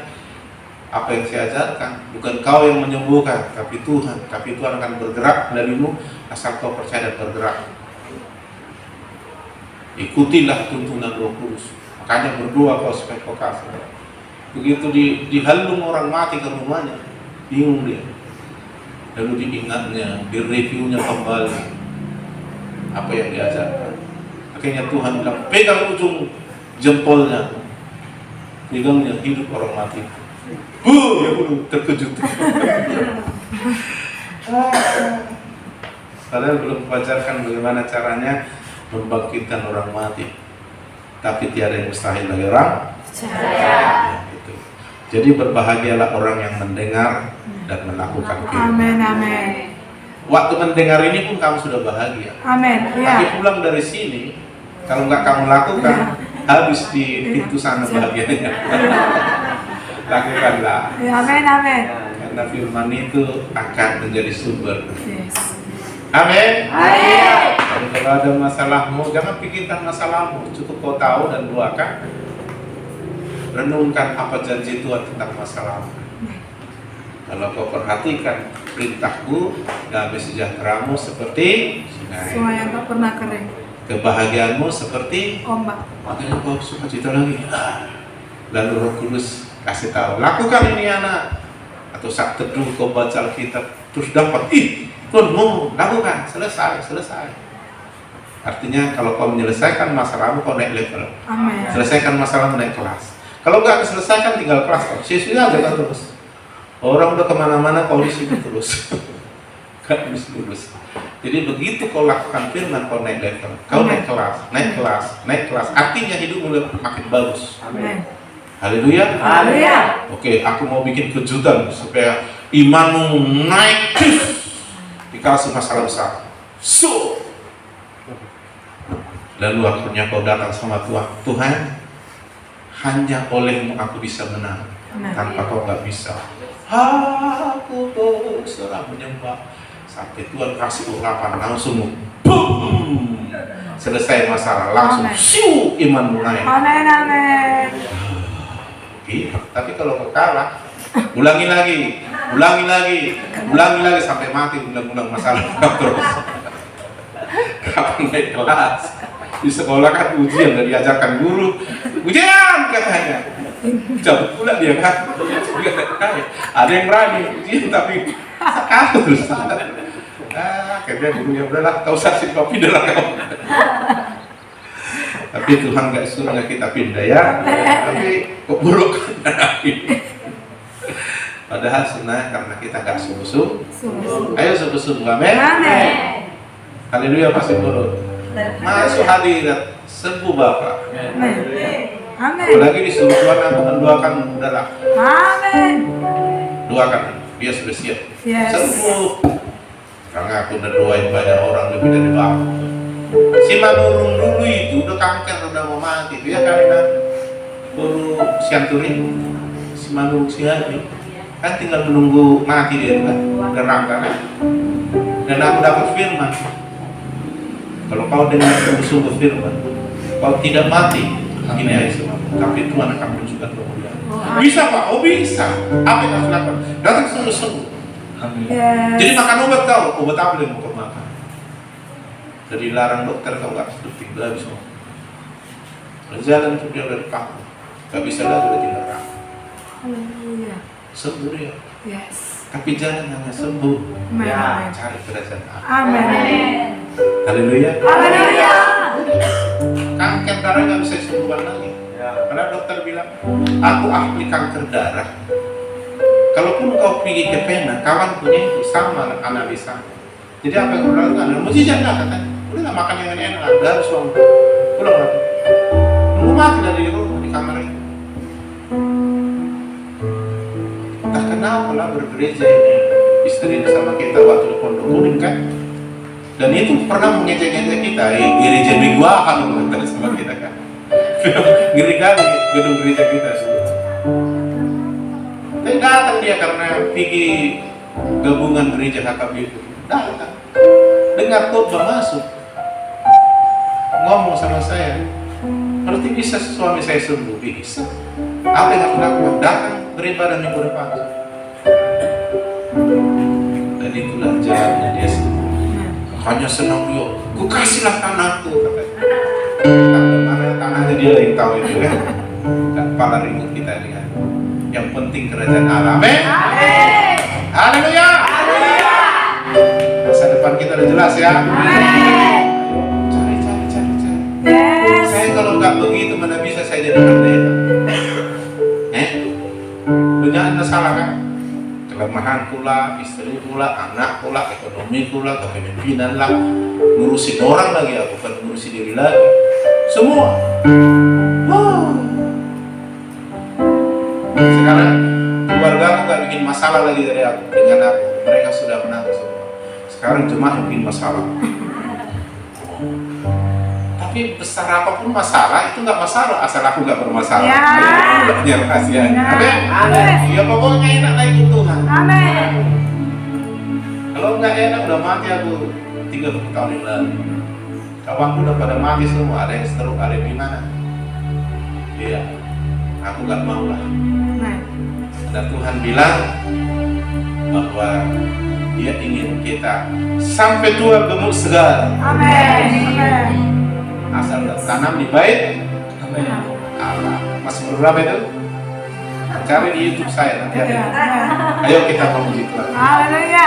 apa yang saya ajarkan. Bukan kau yang menyembuhkan, tapi Tuhan. Tapi Tuhan akan bergerak darimu asal kau percaya dan bergerak. Ikutilah tuntunan Roh Kudus. Makanya berdoa kau supaya kau kasih. Begitu dihalung orang mati ke rumahnya, bingung dia. Lalu diingatnya, direviewnya kembali apa yang diajarkan. Akhirnya Tuhan bilang, pegang ujung jempolnya, pegangnya, hidup orang mati. Ya terkejut. Padahal belum mengajarkan bagaimana caranya membangkitkan orang mati. Tapi tiada yang mustahil bagi orang percaya. Ya, gitu. Jadi berbahagialah orang yang mendengar dan melakukan firman. Amin. Amin. Waktu mendengar ini pun kamu sudah bahagia. Amin. Tapi Ya. pulang dari sini, kalau nggak kamu lakukan, habis di pintu sana bahagianya. Lakukanlah. Ya. Amin. Amin. Karena firman itu akan menjadi sumber. Yes. Amin. Amin. Dan kalau ada masalahmu, jangan pikirkan masalahmu. Cukup kau tahu dan doakan. Renungkan apa janji Tuhan tentang masalahmu. Kalau kau perhatikan perintahku, damai sejahteramu seperti sungai. Sungai yang tak pernah kering. Kebahagiaanmu seperti Ombak. makanya kau sukacita lagi. Lalu Roh Kudus kasih tahu, lakukan ini anak. Atau saat teduh kau baca Alkitab terus dapat, Tuhan ngomong, lakukan, selesai. Artinya kalau kau menyelesaikan masalahmu, kau naik level. Amin. Selesaikan masalahmu, naik kelas. Kalau nggak diselesaikan, tinggal kelas. Sisanya aja kan terus. Orang udah kemana-mana, kau di sini terus. Gak lulus. Jadi begitu kau lakukan firman, kau naik level, kau naik kelas, naik kelas, naik kelas. Artinya hidupmu makin bagus. Amin. Haleluya. Haleluya. Oke, aku mau bikin kejutan supaya imanmu naik. Dikasih masalah besar. So. Lalu akhirnya kau datang sama Tuhan. Tuhan, hanya olehmu aku bisa menang. Tanpa kau nggak bisa. Aku berserah menyembah. Sampai Tuhan kasih urapan langsung, boom, selesai masalah, langsung, siu, imanmu naik. Amin, amin. Oke, tapi kalau kau kalah, ulangi lagi, sampai mati, ulang-ulang masalah terus. Kapan naik kelas? Di sekolah kan ujian, udah diajarkan guru, ujian katanya. Cabut pula dia kan. Ada yang berani ujian tapi sakit terus. Akhirnya gurunya udahlah, kau saksi kau pindah lah kau. Tapi Tuhan nggak suruh kita pindah ya. Tapi keburuk. Padahal sunnah karena kita nggak sungguh-sungguh. Ayo sungguh-sungguh, amin. Amin. Haleluya, pasti buruk. Masuk hadirat sembuh Bapak. Amin. Amin. Apalagi disuruh Tuhan aku mendoakan udahlah. Amin. Doakan, dia sudah siap. Yes. Sembuh. Karena aku udah doain banyak orang lebih dari Bapak. Si Manurung dulu itu udah kanker, udah mau mati. Dia karena guru Sianturi, si Manurung si Haji kan tinggal menunggu mati dia kan, neraka kan. Dan aku dapat firman. Kalau kau dengar sungguh-sungguh firman, kau tidak mati. Ini aja semua. Tapi Tuhan akan menunjukkan kemuliaan. Bisa Pak? Oh bisa. Apa yang harus lakukan? Datang sungguh-sungguh. Yes. Jadi makan obat kau, obat apa yang mau kau makan? Jadi larang dokter kau nggak seperti itu habis semua. Jalan untuk dia dari kampung, nggak bisa lagi udah tinggal neraka. Haleluya. Sembuh dia. Yes. Tapi jangan hanya sembuh, Amin. ya cari kerajaan Allah. Amin. Haleluya. Haleluya. Kanker darah nggak bisa disembuhkan lagi. Karena dokter bilang, aku ahli kanker darah. Kalaupun kau pergi ke pena, kawan punya itu sama analisa. Jadi apa yang kau lakukan? Mujizat lah katanya. Udah nggak makan yang enak, udah harus bangun. Pulang lagi. Nunggu mati dari rumah di kamar itu. Entah kenapa lah bergereja ini istri sama kita waktu di Pondok Kuning kan. Dan itu pernah mengejek-ngejek kita, gereja mingguan sama kita kan. Ngeri kali gedung gereja kita semua. Tapi datang dia karena pergi gabungan gereja HKB itu. Datang, dengar khotbah masuk, ngomong sama saya, berarti bisa suami saya sembuh? Bisa. Apa yang harus lakukan? Datang beribadah minggu depan. Dan itulah jalannya dia sembuh. Hanya senang dia, ku kasihlah tanahku katanya. Mana tanahnya dia yang tahu itu kan. Dan kepala ringut kita lihat. Yang penting kerajaan Allah. Amin. Haleluya. Masa depan kita udah jelas ya. Cari. Yes. Saya kalau nggak begitu mana bisa saya jadi pendeta? Banyak masalah kan? Kelemahan pula, istri pula, anak pula, ekonomi pula, kepemimpinan lah, ngurusin orang lagi, aku bukan ngurusin diri lagi, semua. Sekarang keluarga aku nggak bikin masalah lagi dari aku dengan aku, mereka sudah menang semua. Sekarang jemaah yang bikin masalah. Tapi besar apapun masalah itu nggak masalah asal aku nggak bermasalah. Ya. Banyak rahasianya. Ya. Amin. Ya pokoknya enak lah ikut Tuhan. Amin. Kalau nggak enak udah mati aku 30 tahun yang lalu. Kawanku udah pada mati semua. Ada yang stroke, ada yang gimana? Iya. Aku nggak mau lah. Amin. Dan Tuhan bilang bahwa Dia ingin kita sampai tua gemuk segar. Amin. Asal tanam di bait Allah. Masih berapa itu? Cari di YouTube saya nanti ada. Ayo kita memuji Tuhan. Haleluya.